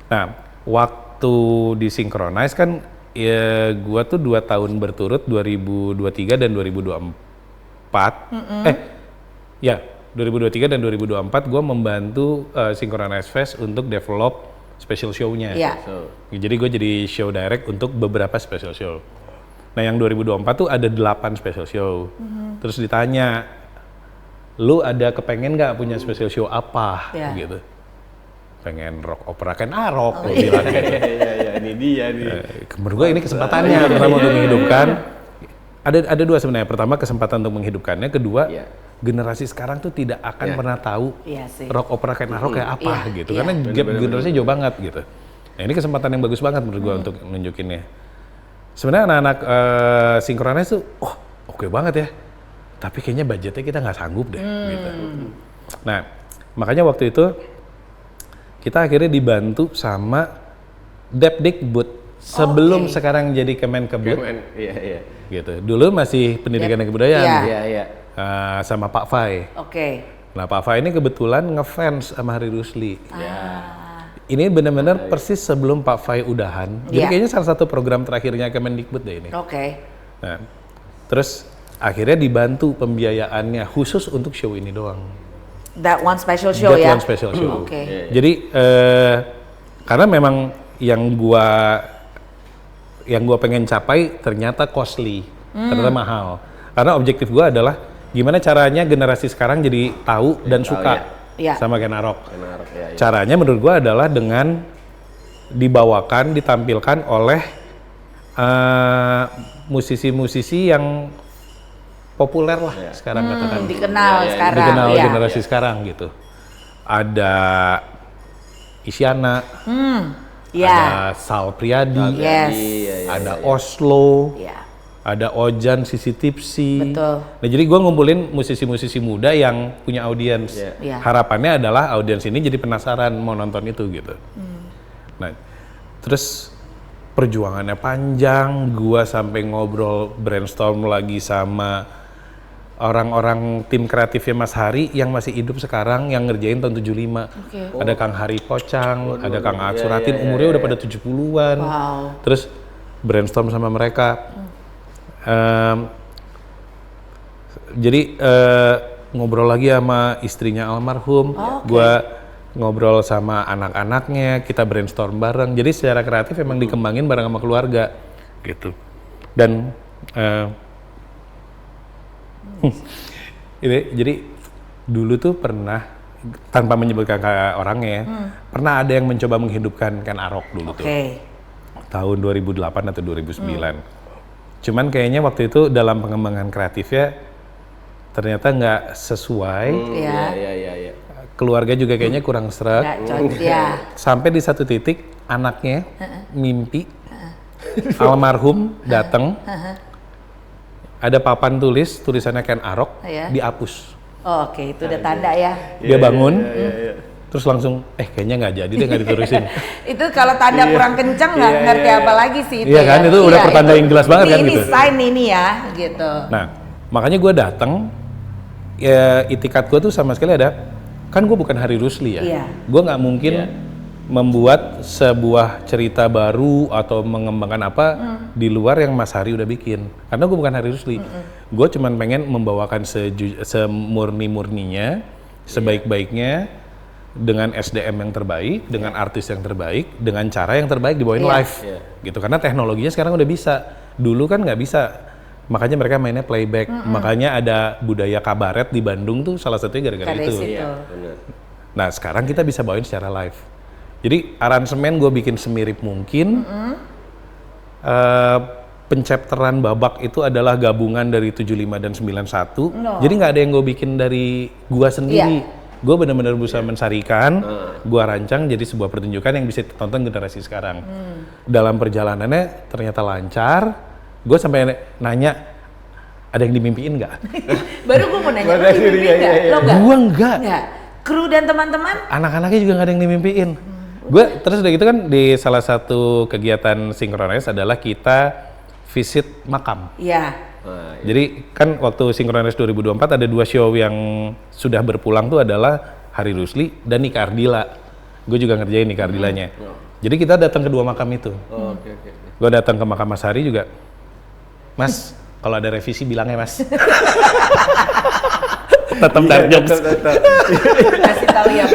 Nah waktu disinkronize kan ya gue tuh 2 tahun berturut 2023 dan 2024. 2023 dan 2024 gue membantu Synchronize Fest untuk develop special show-nya. Jadi gue jadi show direct untuk beberapa special show. Nah yang 2024 tuh ada 8 special show. Terus ditanya, lu ada kepengen nggak punya special show apa? Gitu. Pengen rock opera Ken Arok, gue bilang. Ini dia nih. Menurut gue ini kesempatannya pertama untuk menghidupkan. Ada 2 sebenarnya. Pertama kesempatan untuk menghidupkannya, kedua generasi sekarang tuh tidak akan pernah tahu rock opera Ken Arok kayak apa gitu. Karena gap generasinya jauh banget gitu. Nah ini kesempatan yang bagus banget menurut gue untuk nunjukinnya. Sebenarnya anak-anak Synchronize tuh, oke banget ya. Tapi kayaknya budgetnya kita nggak sanggup deh. Gitu. Nah, makanya waktu itu kita akhirnya dibantu sama Depdikbud sebelum sekarang jadi Kemenkebud. Gitu. Dulu masih Pendidikan dan Kebudayaan. Sama Pak Fai. Nah, Pak Fai ini kebetulan ngefans sama Hari Rusli. Ini benar-benar persis sebelum Pak Fai udahan. Jadi kayaknya salah satu program terakhirnya Kemendikbud deh ini. Nah, terus akhirnya dibantu pembiayaannya khusus untuk show ini doang. That one special show ya? That one special show. Jadi karena memang yang gua pengen capai ternyata costly, ternyata mahal. Karena objektif gua adalah gimana caranya generasi sekarang jadi tahu dan suka sama Ken Arok. Caranya menurut gue adalah dengan dibawakan, ditampilkan oleh musisi-musisi yang populer lah sekarang katakan. Dikenal sekarang. Dikenal generasi sekarang gitu. Ada Isyana, ada Sal Priadi, ada Oslo, ada Ojan, Sisi Tipsi. Betul. Nah jadi gue ngumpulin musisi-musisi muda yang punya audiens. Harapannya adalah audiens ini jadi penasaran mau nonton itu gitu. Nah terus perjuangannya panjang, gue sampai ngobrol brainstorm lagi sama orang-orang tim kreatifnya Mas Hari yang masih hidup sekarang yang ngerjain tahun 75. Ada Kang Hari Pocang, ada Kang Aat Suratin, umurnya udah pada 70-an. Terus brainstorm sama mereka. Jadi ngobrol lagi sama istrinya almarhum, gua ngobrol sama anak-anaknya, kita brainstorm bareng. Jadi secara kreatif emang dikembangin bareng sama keluarga, gitu. Dan jadi dulu tuh pernah, tanpa menyebutkan kayak orangnya, pernah ada yang mencoba menghidupkan Ken Arok dulu tuh, tahun 2008 atau 2009. Cuman kayaknya waktu itu dalam pengembangan kreatifnya ternyata nggak sesuai. Keluarga juga kayaknya kurang seret. Sampai di satu titik anaknya mimpi almarhum datang. Ada papan tulisannya Ken Arok, dihapus. Itu udah tanda ya. Dia bangun, terus langsung, kayaknya nggak jadi deh, nggak diterusin. Itu kalau tanda kurang kencang nggak ngerti apa lagi sih itu. Iya kan, itu udah pertanda yang jelas banget kan gitu. Ini sign ini ya, gitu. Nah, makanya gue datang, ya itikat gue tuh sama sekali ada, kan gue bukan Hari Rusli ya. Gue nggak mungkin membuat sebuah cerita baru atau mengembangkan apa di luar yang Mas Hari udah bikin. Karena gue bukan Hari Rusli. Gue cuman pengen membawakan semurni-murninya, sebaik-baiknya, dengan SDM yang terbaik, dengan artis yang terbaik, dengan cara yang terbaik dibawain live. Gitu. Karena teknologinya sekarang udah bisa. Dulu kan nggak bisa. Makanya mereka mainnya playback. Makanya ada budaya kabaret di Bandung tuh salah satunya gara-gara itu. Nah sekarang kita bisa bawain secara live. Jadi aransemen gue bikin semirip mungkin. Penchapteran babak itu adalah gabungan dari 75 dan 91. Jadi nggak ada yang gue bikin dari gue sendiri. Gue benar-benar berusaha mensarikan, gue rancang jadi sebuah pertunjukan yang bisa ditonton generasi sekarang. Dalam perjalanannya ternyata lancar. Gue sampai nanya, ada yang dimimpiin nggak? Baru gue mau nanya, lo dimimpiin nggak? Lo nggak? Gue nggak. Kru dan teman-teman? Anak-anaknya juga nggak ada yang dimimpiin. Gue terus udah gitu kan di salah satu kegiatan Synchronize adalah kita visit makam. Jadi kan waktu Synchronize 2024 ada 2 show yang sudah berpulang tuh adalah Hari Rusli dan Nika Ardila. Gue juga ngerjain Nika Ardilanya. Jadi kita datang ke 2 makam itu. Gue datang ke makam Mas Hari juga. Mas, kalau ada revisi bilangnya Mas. Tetap dark jokes. Kasih tahu ya.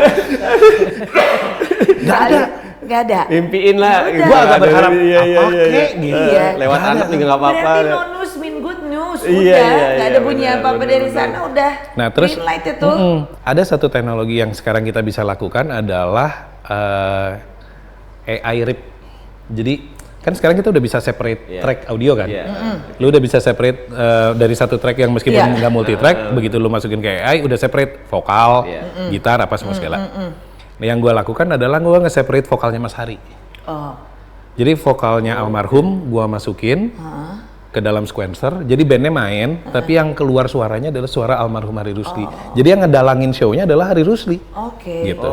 Gak ada. Mimpiin lah. Gue agak berharap gitu. Lewat anak juga nggak apa-apa. Berarti no news mean good news. Udah, nggak ada bunyi apa-apa dari sana. Udah. Nah terus green light itu. Ada satu teknologi yang sekarang kita bisa lakukan adalah AI rip. Jadi kan sekarang kita udah bisa separate track audio kan. Lu udah bisa separate dari satu track yang meskipun nggak multi track, begitu lu masukin ke AI udah separate vokal, gitar apa semua segala. Nah, yang gue lakukan adalah gue nge-separate vokalnya Mas Hari. Jadi vokalnya almarhum gue masukin ke dalam sequencer. Jadi bandnya main, tapi yang keluar suaranya adalah suara almarhum Hari Rusli. Jadi yang ngedalangin show-nya adalah Hari Rusli. Gitu.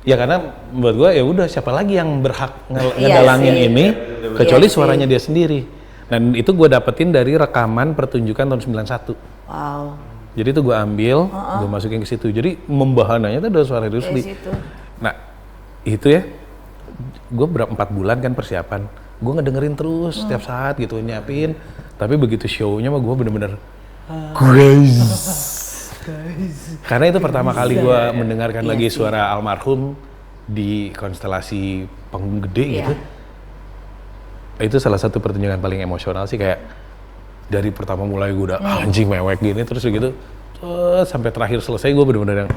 Ya karena buat gue ya udah siapa lagi yang berhak ngedalangin ini kecuali suaranya dia sendiri. Dan itu gue dapetin dari rekaman pertunjukan tahun 91. Jadi itu gue ambil, gue masukin ke situ. Jadi membahananya itu adalah suara Rusli. Nah itu ya, gue 4 bulan kan persiapan. Gue ngedengerin terus setiap saat gitu, nyiapin. Tapi begitu show-nya mah gue bener-bener karena itu pertama kali gue mendengarkan lagi suara almarhum di konstelasi panggung gede gitu. Itu salah satu pertunjukan paling emosional sih, kayak Dari pertama mulai gue udah anjing mewek gini, terus gitu sampai terakhir selesai gue bener-bener yang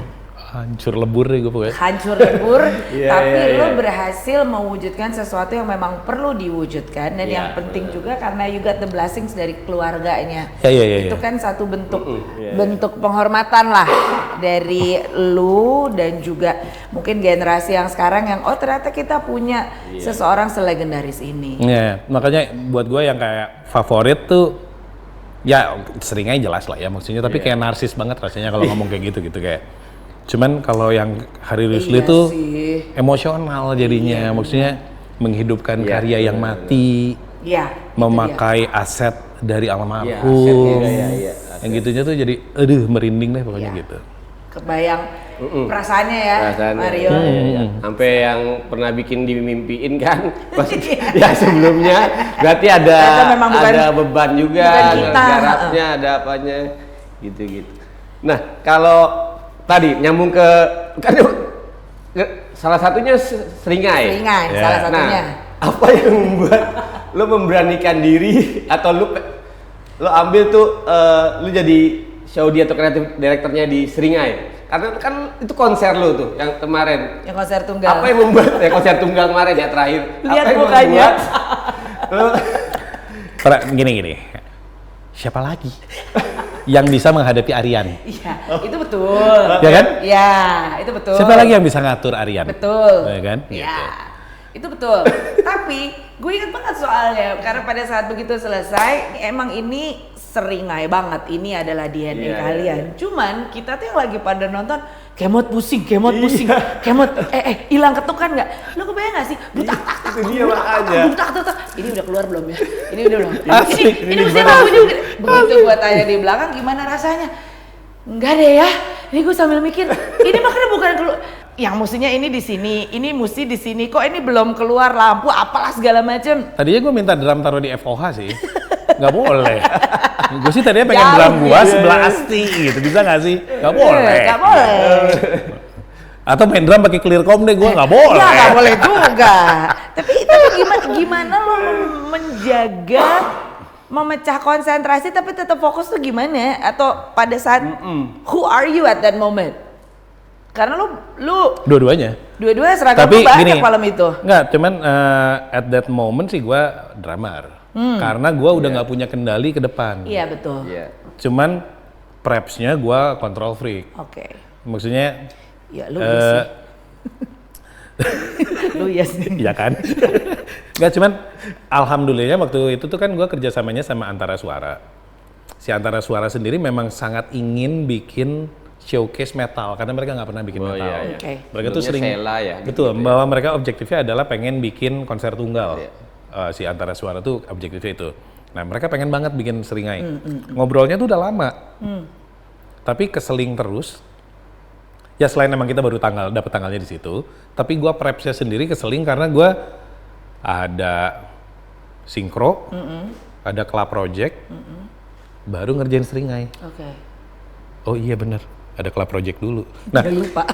hancur lebur deh gue pokoknya. Hancur lebur, tapi lo berhasil mewujudkan sesuatu yang memang perlu diwujudkan dan yang penting juga karena you got the blessings dari keluarganya. Itu kan satu bentuk penghormatan lah dari lu dan juga mungkin generasi yang sekarang yang ternyata kita punya seseorang selegendaris ini. Makanya buat gue yang kayak favorit tuh ya seringnya jelas lah ya maksudnya, tapi kayak narsis banget rasanya kalau ngomong kayak gitu kayak. Cuman kalau yang Harry Rusli tuh emosional jadinya, maksudnya menghidupkan karya yang mati, memakai aset dari almarhum, yang gitunya tuh jadi, aduh merinding deh pokoknya gitu. Kebayang perasaannya ya, Mario. Sampai yang pernah bikin dimimpiin kan, ya sebelumnya berarti ada beban juga, garapnya, ada apanya, gitu. Nah kalau tadi nyambung ke kan salah satunya seringai. Salah satunya. Apa yang membuat lo memberanikan diri atau lo ambil tuh lo jadi show dia atau kreatif direkturnya di Seringai? Karena kan itu konser lo tuh yang kemarin. Yang konser tunggal. Apa yang membuat konser tunggal kemarin ya terakhir? Lihat mukanya. Gini. Siapa lagi yang bisa menghadapi Aryan? Iya, itu betul. Ya kan? Iya, itu betul. Siapa lagi yang bisa ngatur Aryan? Betul. Ya kan? Iya. Gitu. Itu betul. Tapi gue inget banget soalnya karena pada saat begitu selesai emang ini Seringai banget, ini adalah DNA kalian. Cuman kita tuh yang lagi pada nonton kemot pusing, kemot, hilang ketukan nggak? Lo kebayang nggak sih? Butak. Ini udah keluar belum ya? Ini udah belum. Ini mesti tahu juga. Begitu gua tanya di belakang gimana rasanya? Enggak deh ya. Ini gue sambil mikir, ini makanya bukan keluar. Yang mestinya ini di sini, ini mesti di sini. Kok ini belum keluar lampu, apalah segala macem. Tadinya gue minta drum taruh di FOH sih. Nggak boleh. Gue sih tadinya pengen drum gua sebelah Asti gitu, bisa nggak sih? Nggak boleh. Nggak boleh. Atau main drum pakai clearcom deh, gua nggak boleh. Nggak boleh juga. Tapi itu gimana lo memecah konsentrasi tapi tetap fokus tuh gimana? Atau pada saat who are you at that moment? Karena lu dua-duanya seragam lu banyak malam itu. Nggak, cuman at that moment sih gua drummer. Karena gue udah nggak punya kendali ke depan. Iya betul. Cuman prepsnya gue control freak. Oke. Maksudnya. Ya lu lu Iya kan. Nggak, cuman alhamdulillahnya waktu itu tuh kan gue kerjasamanya sama Antara Suara. Si Antara Suara sendiri memang sangat ingin bikin showcase metal karena mereka nggak pernah bikin metal. Mereka tuh sering. Betul. Bahwa mereka objektifnya adalah pengen bikin konser tunggal. Si Antara Suara tuh objektifnya itu. Nah mereka pengen banget bikin Seringai. Ngobrolnya tuh udah lama. Tapi keseling terus. Ya selain emang kita baru dapet tanggalnya di situ. Tapi gua prepsnya sendiri keseling karena gua ada sinkro, ada club project, baru ngerjain Seringai. Oh iya bener, ada club project dulu. Nah lupa.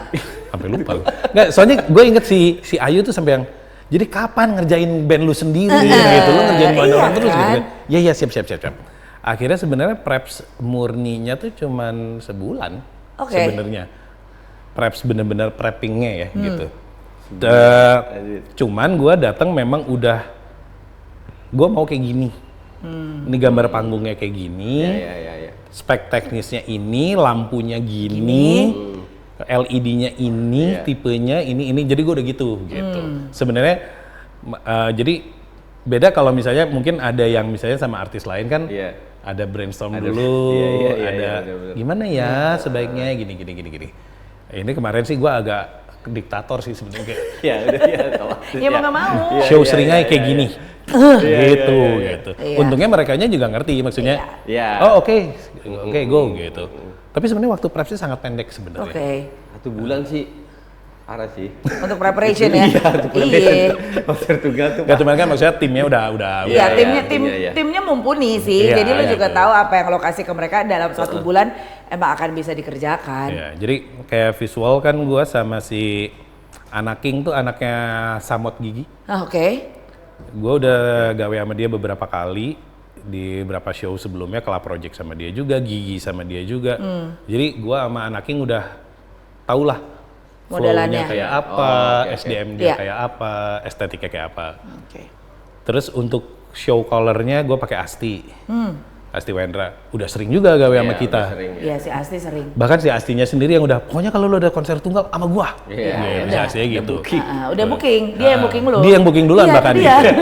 Sampai lupa. Nggak, soalnya gue inget si Ayu tuh sampai yang jadi kapan ngerjain band lu sendiri gitu, lu ngerjain band orang terus gitu kan. Iya siap. Akhirnya sebenarnya preps murninya tuh cuman sebulan sebenarnya. Preps bener-bener preppingnya ya gitu. Cuman gue datang memang udah, gue mau kayak gini. Ini gambar panggungnya kayak gini, spek teknisnya ini, lampunya gini. LED-nya ini, tipenya ini, jadi gue udah gitu. Sebenarnya, jadi beda kalau misalnya mungkin ada yang misalnya sama artis lain kan, ada brainstorm dulu, ada gimana ya sebaiknya gini. Ini kemarin sih gue agak diktator sih sebenarnya. Ya mau nggak mau. Show Seringai kayak gini, gitu. Untungnya merekanya juga ngerti maksudnya. Oh oke, go gitu. Tapi sebenarnya waktu prepsnya sangat pendek sebenarnya. 1 bulan sih, parah sih. Untuk preparation ya. Konser tunggal tuh. Gak cuma kan maksudnya timnya udah. Iya, timnya mumpuni sih. Jadi lu juga tahu apa yang lo kasih ke mereka dalam 1 bulan emang akan bisa dikerjakan. Iya, jadi kayak visual kan gua sama si Anaking tuh anaknya Samot Gigi. Oke. Gua udah gawe sama dia beberapa kali. di beberapa show sebelumnya Club Project sama dia juga, Gigi sama dia juga. Jadi gue sama Anak King udah tau lah Modelannya flow-nya kayak apa, SDM dia kayak apa, estetiknya kayak apa. Terus untuk show color-nya gue pakai Asti. Asti Wendra udah sering juga gawe sama kita. Iya si Asti sering. Bahkan si Astinya sendiri yang udah pokoknya kalau lo ada konser tunggal sama gua. Iya, si Astinya gitu. Udah booking, dia yang booking lu. Dia yang booking duluan bahkan. Dia.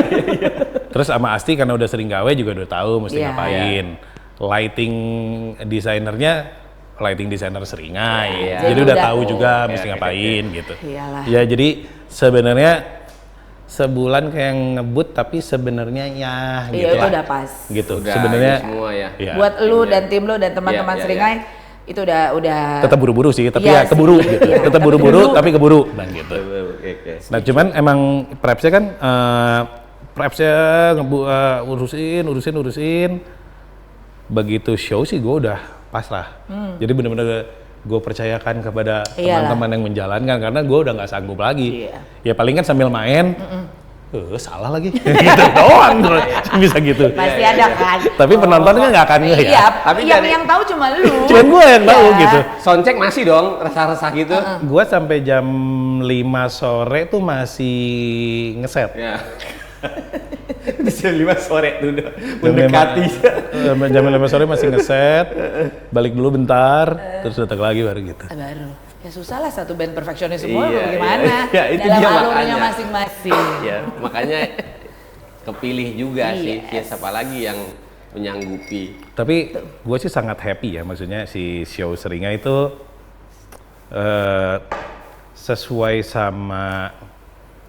Terus sama Asti karena udah sering gawe juga udah tahu mesti ngapain. Lighting designer Seringai. Jadi udah tahu juga mesti ngapain gitu. Iyalah. Ya jadi sebenarnya sebulan kayak ngebut tapi sebenarnya ya gitu itu lah. udah pas. Gitu. Udah Sebenarnya semua ya. Buat lu dan tim lu dan teman-teman Seringai itu udah tetap buru-buru sih, tapi Iya ya keburu sih, gitu. iya. Tetap buru-buru tapi keburu dan gitu. Oke. Nah, cuman emang prepsnya kan urusin. Begitu show sih gue udah pasrah. Jadi bener-bener gue percayakan kepada teman-teman yang menjalankan karena gue udah nggak sanggup lagi. Ya paling kan sambil main, salah lagi, gitu doang bisa gitu. pasti ada kan. Tapi penontonnya nggak akan ngeh ya. Iya, Tapi yang tahu cuma lu. Cuman gue yang tahu gitu. Soundcheck masih dong, resah-resah gitu. Gue sampai jam 5 sore tuh masih ngeset. Ya. Udah jam 5 sore tuh udah mendekati. Jam 5 sore masih ngeset, balik dulu bentar, terus datang lagi baru gitu. Baru. Ya susah lah satu band perfeksionis semua, bagaimana? Iya, itu dalam dia alurnya makanya. masing-masing. Ya, makanya kepilih juga sih, siapa lagi yang menyanggupi. Tapi gue sih sangat happy ya, maksudnya si show Seringai itu sesuai sama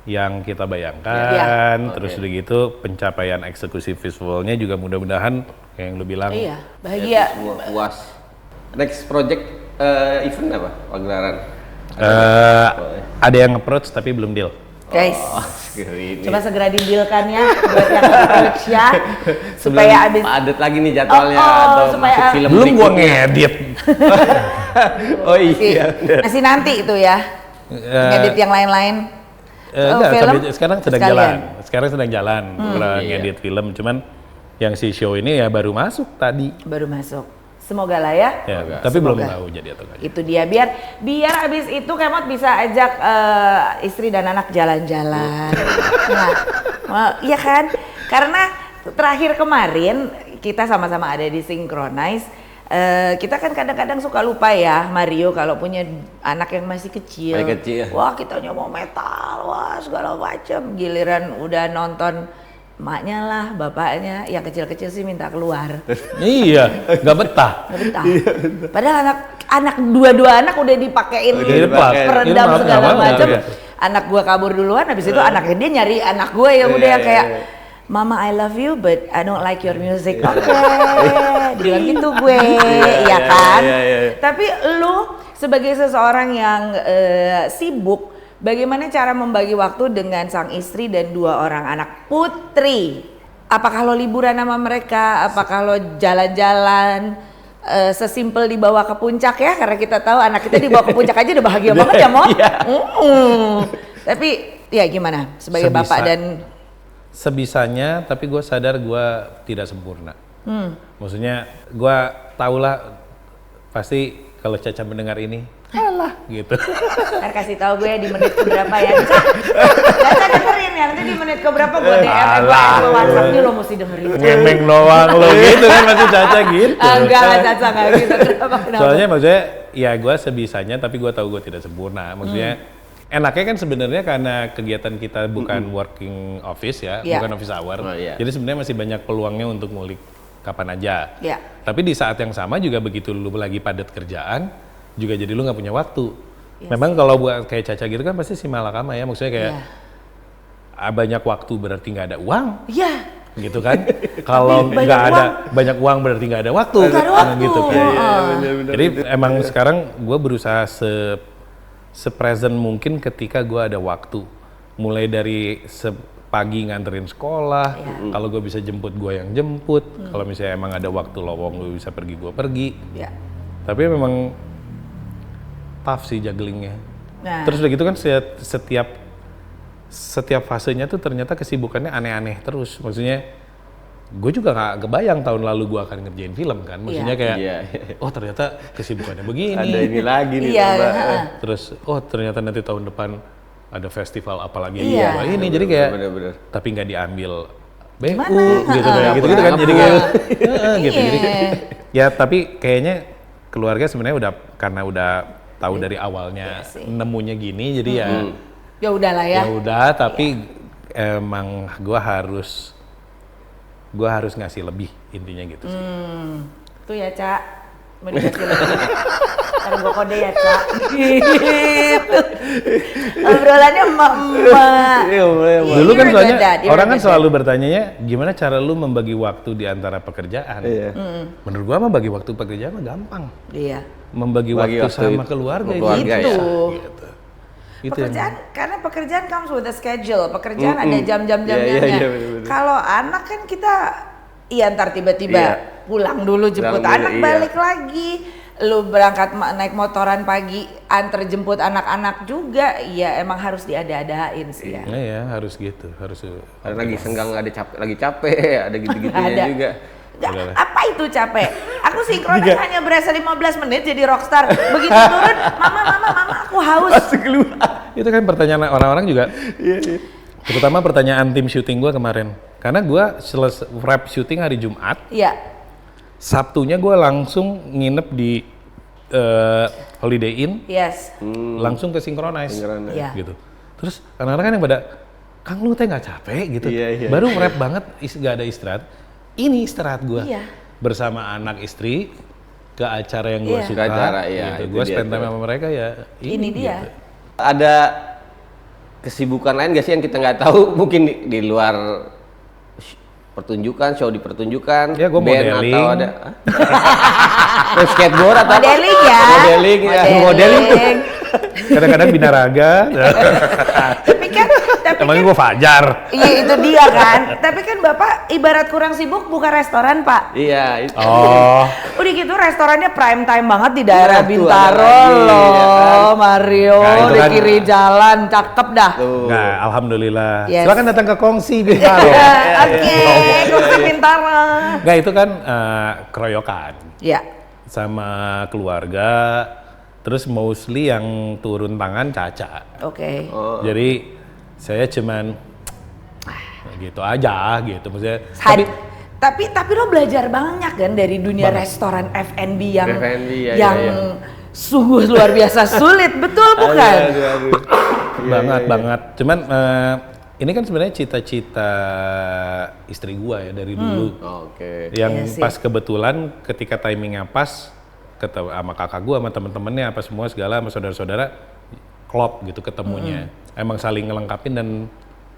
yang kita bayangkan, terus udah gitu pencapaian eksekusi visualnya juga mudah-mudahan kayak yang lu bilang. Iya, bahagia. Semua puas. Next project event apa? Pagelaran? Ada yang approach tapi belum deal. Guys, ini. coba segera didilkan ya buat yang approach ya, supaya abis padat lagi nih jadwalnya atau supaya masuk film Belum gua berikutnya. ngedit. Oh iya. masih nanti itu ya, ngedit yang lain-lain. Enggak, film sekarang sedang sekalian. jalan. Sekarang sedang jalan, ngedit film. Cuman yang si show ini ya baru masuk tadi. Baru masuk. Semoga lah ya. Tapi belum Semoga. tahu jadi atau enggak. Itu dia biar abis itu Kemot bisa ajak istri dan anak jalan-jalan. Iya kan? Karena terakhir kemarin kita sama-sama ada di Synchronize. Kita kan kadang-kadang suka lupa ya Mario kalau punya anak yang masih kecil. Wah kita mau metal, wah segala macam. Giliran udah nonton emaknya lah, bapaknya, yang kecil-kecil sih minta keluar. Iya, nggak betah. Nggak betah. Padahal anak dua anak udah dipakein peredam segala macam. Anak gua kabur duluan, habis itu anaknya dia nyari anak gua yang udah yang kayak Mama I love you but I don't like your music. Oke, bilang gitu gue, ya kan? Tapi lu sebagai seseorang yang sibuk, bagaimana cara membagi waktu dengan sang istri dan 2 orang anak putri? Apakah lo liburan sama mereka? Apakah lo jalan-jalan? Sesimpel dibawa ke puncak ya? Karena kita tahu anak kita dibawa ke puncak aja udah bahagia banget ya, Mo? Tapi ya gimana sebagai bapak dan... Sebisanya, tapi gue sadar gue tidak sempurna. Maksudnya gue tau lah pasti kalau Caca mendengar ini, alah gitu. Ntar kasih tahu gue di menit keberapa ya. Caca dengerin ya, nanti di menit keberapa gue DM gue WhatsApp nih lo mesti dengerin. Ngemeng doang lo gitu kan masih Caca gitu. Enggak lah Caca nggak gitu. Kenapa? Soalnya maksudnya ya gue sebisanya tapi gue tahu gue tidak sempurna. Maksudnya enaknya kan sebenarnya karena kegiatan kita bukan working office ya, bukan office hour. Jadi sebenarnya masih banyak peluangnya untuk ngulik kapan aja. Tapi di saat yang sama juga begitu lu lagi padat kerjaan, juga jadi lu nggak punya waktu. Memang kalau buat kayak Caca gitu kan pasti si malakama ya, maksudnya kayak banyak waktu berarti nggak ada uang. Iya. Gitu kan? Kalau nggak ada banyak uang berarti nggak ada waktu. Nggak ada waktu. Gitu. Jadi emang sekarang gue berusaha sepresent mungkin ketika gue ada waktu, mulai dari pagi nganterin sekolah, kalau gue bisa jemput gue yang jemput, kalau misalnya emang ada waktu lowong gue bisa pergi gue pergi. Tapi memang tough sih jugglingnya. Terus udah gitu kan setiap fasenya tuh ternyata kesibukannya aneh-aneh terus, maksudnya gue juga nggak kebayang tahun lalu gue akan ngerjain film kan, maksudnya kayak, Iya. oh ternyata kesibukannya begini. Ada ini lagi nih Iya, tambah. Terus, oh ternyata nanti tahun depan ada festival apalagi Iya. ini, jadi kayak, Bener-bener. tapi nggak diambil BU Gimana? gitu kayak gitu kan, jadi kayak, gitu. Jadi, Iya. ya tapi kayaknya keluarga sebenarnya karena udah tahu dari awalnya Iya sih. nemunya gini, jadi Ya udahlah ya. ya udah, tapi emang gue harus ngasih lebih intinya gitu sih. Tuh ya, Cak. Mau dikasih lebih. Ntar gue kode ya, Cak. Gitu. Obrolannya emak-emak. Iya, boleh, boleh. Dulu kan You're a soalnya good dad, you're a orang kan good selalu bertanyanya gimana cara lu membagi waktu di antara pekerjaan. Iya. Menurut gua mah bagi waktu pekerjaan mah gampang. Iya. Membagi Bagi waktu waktu sama itu, keluarga sama keluarga, itu. Gitu. Gitu. Itu Pekerjaan, karena pekerjaan comes with a schedule. Pekerjaan ada jam-jam-jamnya. Iya, bener-bener. Kalau anak kan kita, ntar tiba-tiba Iya. pulang dulu jemput Pulang dulu, anak, iya. balik lagi. Lu berangkat naik motoran pagi, antar jemput anak-anak juga. Ya emang harus diada-adain sih ya. ya harus gitu, harus. Ada lagi senggang, ada lagi capek, ada gitu-gitunya Ada. juga. Nggak, Udah lah. apa itu capek? Aku sinkronis hanya berasa 15 menit jadi rockstar. Begitu turun, mama aku haus. Itu kan pertanyaan orang-orang juga. Terutama pertanyaan tim syuting gua kemarin. Karena gua selesai wrap syuting hari Jumat, Iya, Sabtunya gua langsung nginep di Holiday Inn, yes. langsung ke Synchronize. Synchronize. Iya. Gitu. Terus anak-anak kan yang pada, Kang lu teh nggak capek gitu. Iya. Baru rap banget, nggak ada istirahat. Ini istirahat gua Iya. bersama anak istri ke acara yang gua Iya. suka. Ke acara, iya, gitu. itu Gua dia spend time tuh. sama mereka ya. Ini dia. gitu. Ada kesibukan lain gak sih yang kita nggak tahu? Mungkin di luar pertunjukan, show di pertunjukan, Ya, gua band modeling. atau ada main skateboard atau apa? Modeling ya. Modeling ya, modeling tuh. Kadang-kadang binaraga. Tapi Emangnya kan, gua Fajar. iya itu dia kan. Tapi kan Bapak ibarat kurang sibuk buka restoran, Pak. Iya, itu. Oh. Udah gitu restorannya prime time banget di daerah Nah, tuh Bintaro ada lagi, loh, ya kan? Mario Nah, itu di kan- kiri jalan, cakep dah. Tuh. Nah, alhamdulillah. Yes. Silakan datang ke Kongsi Bintaro. Oke, kursi Bintaro. Nggak, itu kan keroyokan Ya, sama keluarga. Terus mostly yang turun tangan Caca. oke. Oh. Jadi saya cuman gitu aja gitu maksudnya. Tapi lo belajar banyak kan dari dunia restoran F&B yang F&B, ya, yang ya. sungguh luar biasa sulit, betul bukan? Aduh. banget. Cuman ini kan sebenarnya cita-cita istri gua ya dari dulu. Oke. Yang Iya sih. pas kebetulan ketika timingnya pas ketemu sama kakak gua sama temen-temennya apa semua segala sama saudara-saudara klop gitu ketemunya. Emang saling ngelengkapin dan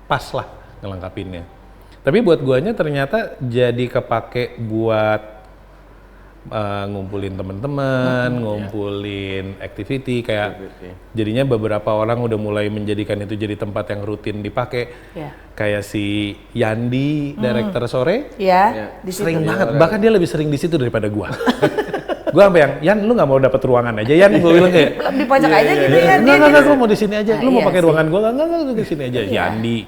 pas lah ngelengkapinnya. Tapi buat guanya ternyata jadi kepake buat ngumpulin teman-teman, ngumpulin activity kayak jadinya beberapa orang udah mulai menjadikan itu jadi tempat yang rutin dipakai. Ya. Kayak si Yandi, director sore, Ya, di situ. sering banget. Bahkan dia lebih sering di situ daripada gua. Gua sampai yang, Yan lu nggak mau dapat ruangan aja, Yan? Gua bilang kayak, Di pojok aja gitu ya. enggak, gua mau di sini aja. Nah, Lu mau iya pakai sih. ruangan gua? Enggak, lu di sini aja. Iya. Yandi.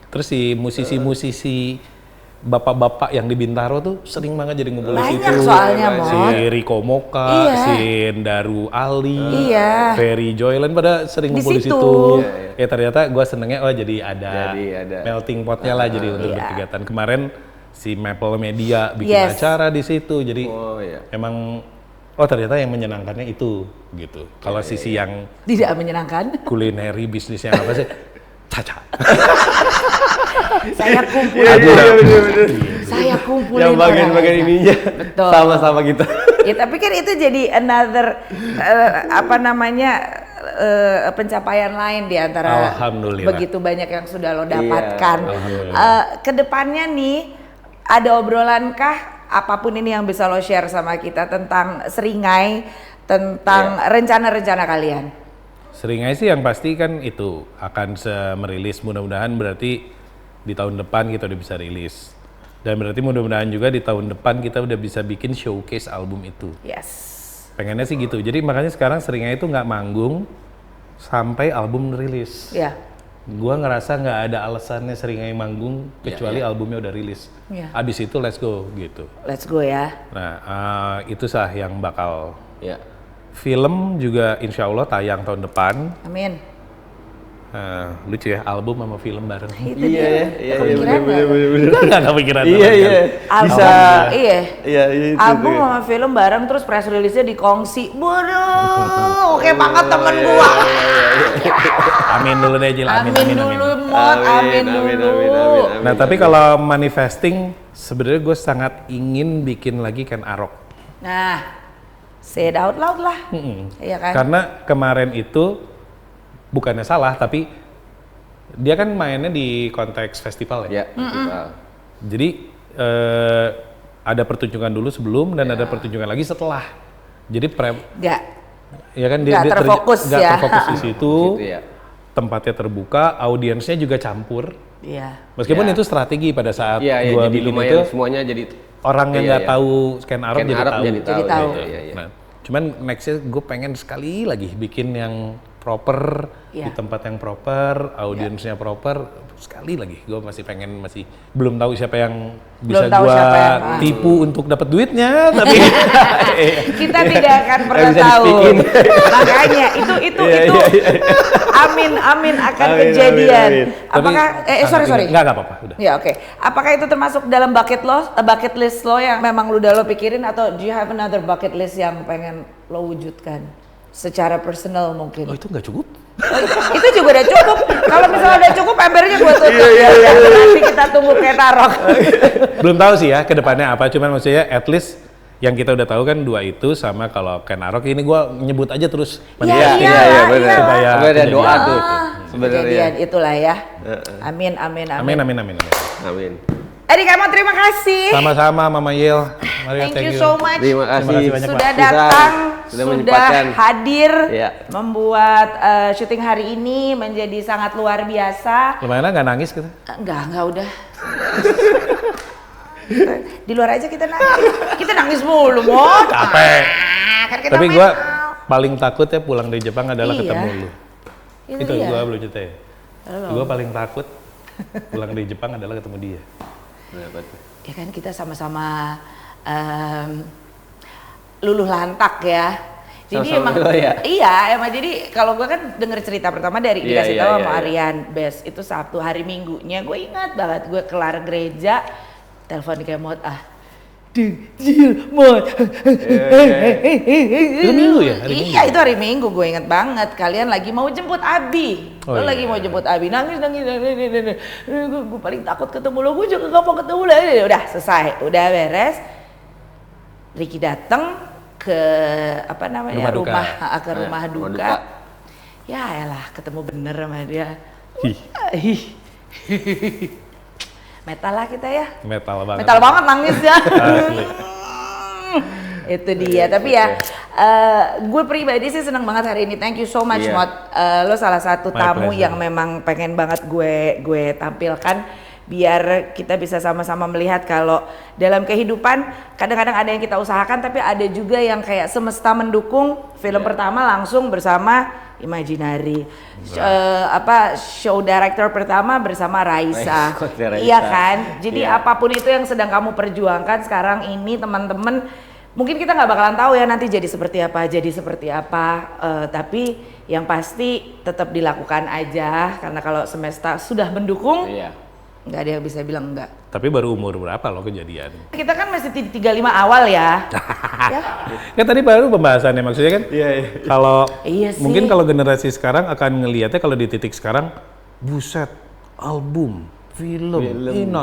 Terus si musisi-musisi bapak-bapak yang di Bintaro tuh sering banget jadi ngumpul di Banyak situ. soalnya, Si Mon. Riko Moka, Iya. si Daru Ali, Iya. Ferry Joyland pada sering Di ngumpul di situ. situ. Iya. Ya ternyata gua senengnya jadi ada Jadi ada. melting potnya lah jadi untuk Iya. berkegiatan. Kemarin si Maple Media bikin Yes. acara di situ. Jadi Oh iya. emang ternyata yang menyenangkannya itu gitu. Kalau sisi yang Tidak menyenangkan. kulineri bisnisnya apa sih? Caca. Saya kumpulin. Iya, bener. Saya kumpulin. Yang bagian-bagian orang-orang. ininya Betul. sama-sama kita. Ya tapi kan itu jadi another pencapaian lain di antara Alhamdulillah. begitu banyak yang sudah lo dapatkan. Alhamdulillah. Kedepannya nih ada obrolankah apapun ini yang bisa lo share sama kita tentang Seringai, tentang rencana-rencana kalian? Seringai sih yang pasti kan itu akan merilis, mudah-mudahan berarti di tahun depan kita udah bisa rilis. Dan berarti mudah-mudahan juga di tahun depan kita udah bisa bikin showcase album itu. Yes. Pengennya sih gitu. Jadi makanya sekarang Seringai itu nggak manggung sampai album rilis. Ya. Gua ngerasa nggak ada alasannya Seringai manggung kecuali albumnya udah rilis. Abis itu let's go gitu. Let's go ya. Nah, itu sah yang bakal. Ya. Film juga insya Allah tayang tahun depan. Amin. Lucu ya, album sama film bareng. Itu Iya, dia. bener. Gue nggak kepikiran. Iya. Album, Bisa. Iya. Itu Album tuh. sama film bareng terus press release-nya dikongsi. Waduh, oke banget temen gua. Amin dulu deh Jil, Amin dulu, Mot. Amin dulu. Nah tapi kalau manifesting, sebenarnya gue sangat ingin bikin lagi Ken Arok. Nah, say it out loud lah. Iya kan? Karena kemarin itu bukannya salah, tapi dia kan mainnya di konteks festival ya. Ya, festival. Jadi ada pertunjukan dulu sebelum dan ada pertunjukan lagi setelah. Jadi Nggak. ya kan Nggak terfokus nggak ya. terfokus di situ. Ya. Tempatnya terbuka, audiensnya juga campur. Iya. Meskipun Ya. itu strategi pada saat Iya, gua jadi bikin lumayan itu, semuanya jadi orang yang Iya, nggak iya. tahu Ken Arok Ken jadi Arok tahu. jadi Jadi tahu. Iya. Nah, cuman nextnya gue pengen sekali lagi bikin yang proper, Iya. di tempat yang proper, audiensnya proper, sekali lagi. Gue masih belum tahu siapa yang bisa Belum tahu gue siapa yang- tipu untuk dapat duitnya, tapi Kita tidak akan pernah Nggak bisa tahu. di-speakin. Makanya itu amin akan Amin, kejadian. amin. Apakah sorry. Nggak apa-apa, udah. Ya oke. Apakah itu termasuk dalam bucket list lo yang memang lu udah lo pikirin atau do you have another bucket list yang pengen lo wujudkan secara personal mungkin? Oh itu nggak cukup? Itu juga udah cukup. Kalau misalnya udah cukup embernya gue tutup. Nanti kita tunggu Ken Arok. Belum tahu sih ya ke depannya apa, cuman maksudnya at least yang kita udah tahu kan dua itu sama kalau Ken Arok ini gue nyebut aja terus Iya, Iya, benar. supaya Sebenarnya ada doa kejadian. tuh. Kejadian Sebenarnya. itulah ya. Amin. Amin. Edi Kemot terima kasih. Sama-sama Mama Yel. Maria, Thank you so much. Terima kasih banyak, Sudah Pak. datang, Sudah sudah menyempatkan. hadir, Iya. membuat syuting hari ini menjadi sangat luar biasa. Lumayan nggak nangis gitu? Enggak udah. Di luar aja kita nangis. Kita nangis mulu, Mot. Capek. Kan kita Tapi main gue out. paling takut ya pulang dari Jepang adalah Iya. ketemu lu. Itu iya. gue belum cerita ya. Gue paling takut pulang dari Jepang adalah ketemu dia. Ya kan kita sama-sama luluh lantak ya. Jadi Sama-sama emang luluh ya? iya emang jadi kalau gue kan denger cerita pertama dari Iya, dikasih iya, tahu iya, sama iya. Aryan Bes itu Sabtu hari Minggunya gue ingat banget gue kelar gereja telepon Kemot Jil, Mot. Itu Minggu ya? Hari Minggu? Iya itu hari Minggu gue inget banget. Kalian lagi mau jemput Abi. Oh, Lo iya. lagi mau jemput Abi. Nangis. Gue paling takut ketemu lo. Gue juga gak mau ketemu lo. Udah selesai. Udah beres. Ricky datang ke apa namanya Rumah duka. ke rumah Rumah duka. duka. Ya elah ketemu bener sama dia. Ih, Ih. Metal lah kita ya. metal banget. Metal banget nangis ya. Asli. Itu dia. Tapi ya, gue pribadi sih seneng banget hari ini. Thank you so much, Iya. Mot. Lo salah satu My tamu pleasure. yang memang pengen banget gue tampilkan biar kita bisa sama-sama melihat kalau dalam kehidupan kadang-kadang ada yang kita usahakan tapi ada juga yang kayak semesta mendukung. Film pertama langsung bersama Imaginary. Show director pertama bersama Raisa. Raisa. Iya kan? Jadi Iya. apapun itu yang sedang kamu perjuangkan sekarang ini teman-teman, mungkin kita nggak bakalan tahu ya nanti jadi seperti apa, tapi yang pasti tetap dilakukan aja karena kalau semesta sudah mendukung, Iya. nggak ada yang bisa bilang enggak. Tapi baru umur berapa lo kejadian? Kita kan masih 35 awal ya. Ya. Kan tadi baru pembahasannya maksudnya kan. Iya. Kalau Iya sih. mungkin kalau generasi sekarang akan ngelihatnya kalau di titik sekarang, buset, album, film.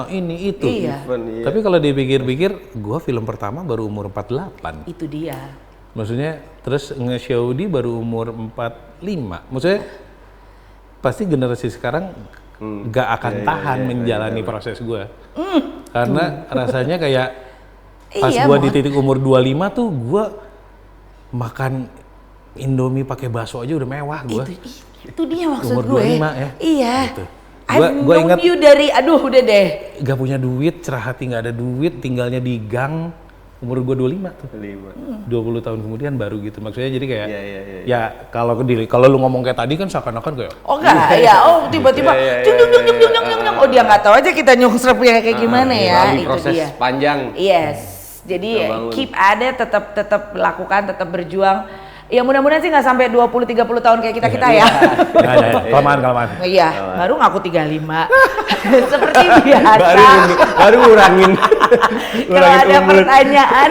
ini itu. Iya. Iya. Tapi kalau dipikir-pikir, gua film pertama baru umur 48. Itu dia. Maksudnya terus nge-show di baru umur 45. Maksudnya pasti generasi sekarang nggak akan tahan menjalani proses gua. Karena rasanya kayak pas Iya, gua Mon. di titik umur 25 tuh gua makan Indomie pakai bakso aja udah mewah gua. Itu dia maksud Umur gue. 25 ya? Iya. Gitu. I've Gua known ingat- you dari, aduh udah deh. Gak punya duit, cerah hati nggak ada duit, tinggalnya di gang, umur gue 25 tuh. 20 tahun kemudian baru gitu. Maksudnya jadi kayak ya kalau lu ngomong kayak tadi kan seakan-akan kayak oh enggak, tiba-tiba oh dia nggak tahu aja kita nyungsrep kayak gimana ya. Itu proses dia. panjang. Yes. Jadi keep ada, tetap lakukan, tetap berjuang. Ya mudah-mudahan sih nggak sampai 20-30 tahun kayak kita ya. Kelamaan. Iya, baru ngaku 35. Seperti biasa. Baru ngurangin. Kalau ada pertanyaan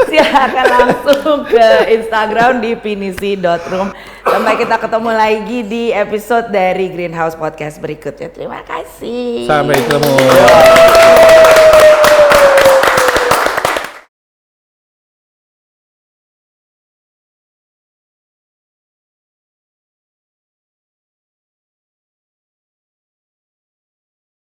silakan langsung ke Instagram di pinisi.room. Sampai kita ketemu lagi di episode dari Greenhouse Podcast berikutnya. Terima kasih. Sampai ketemu.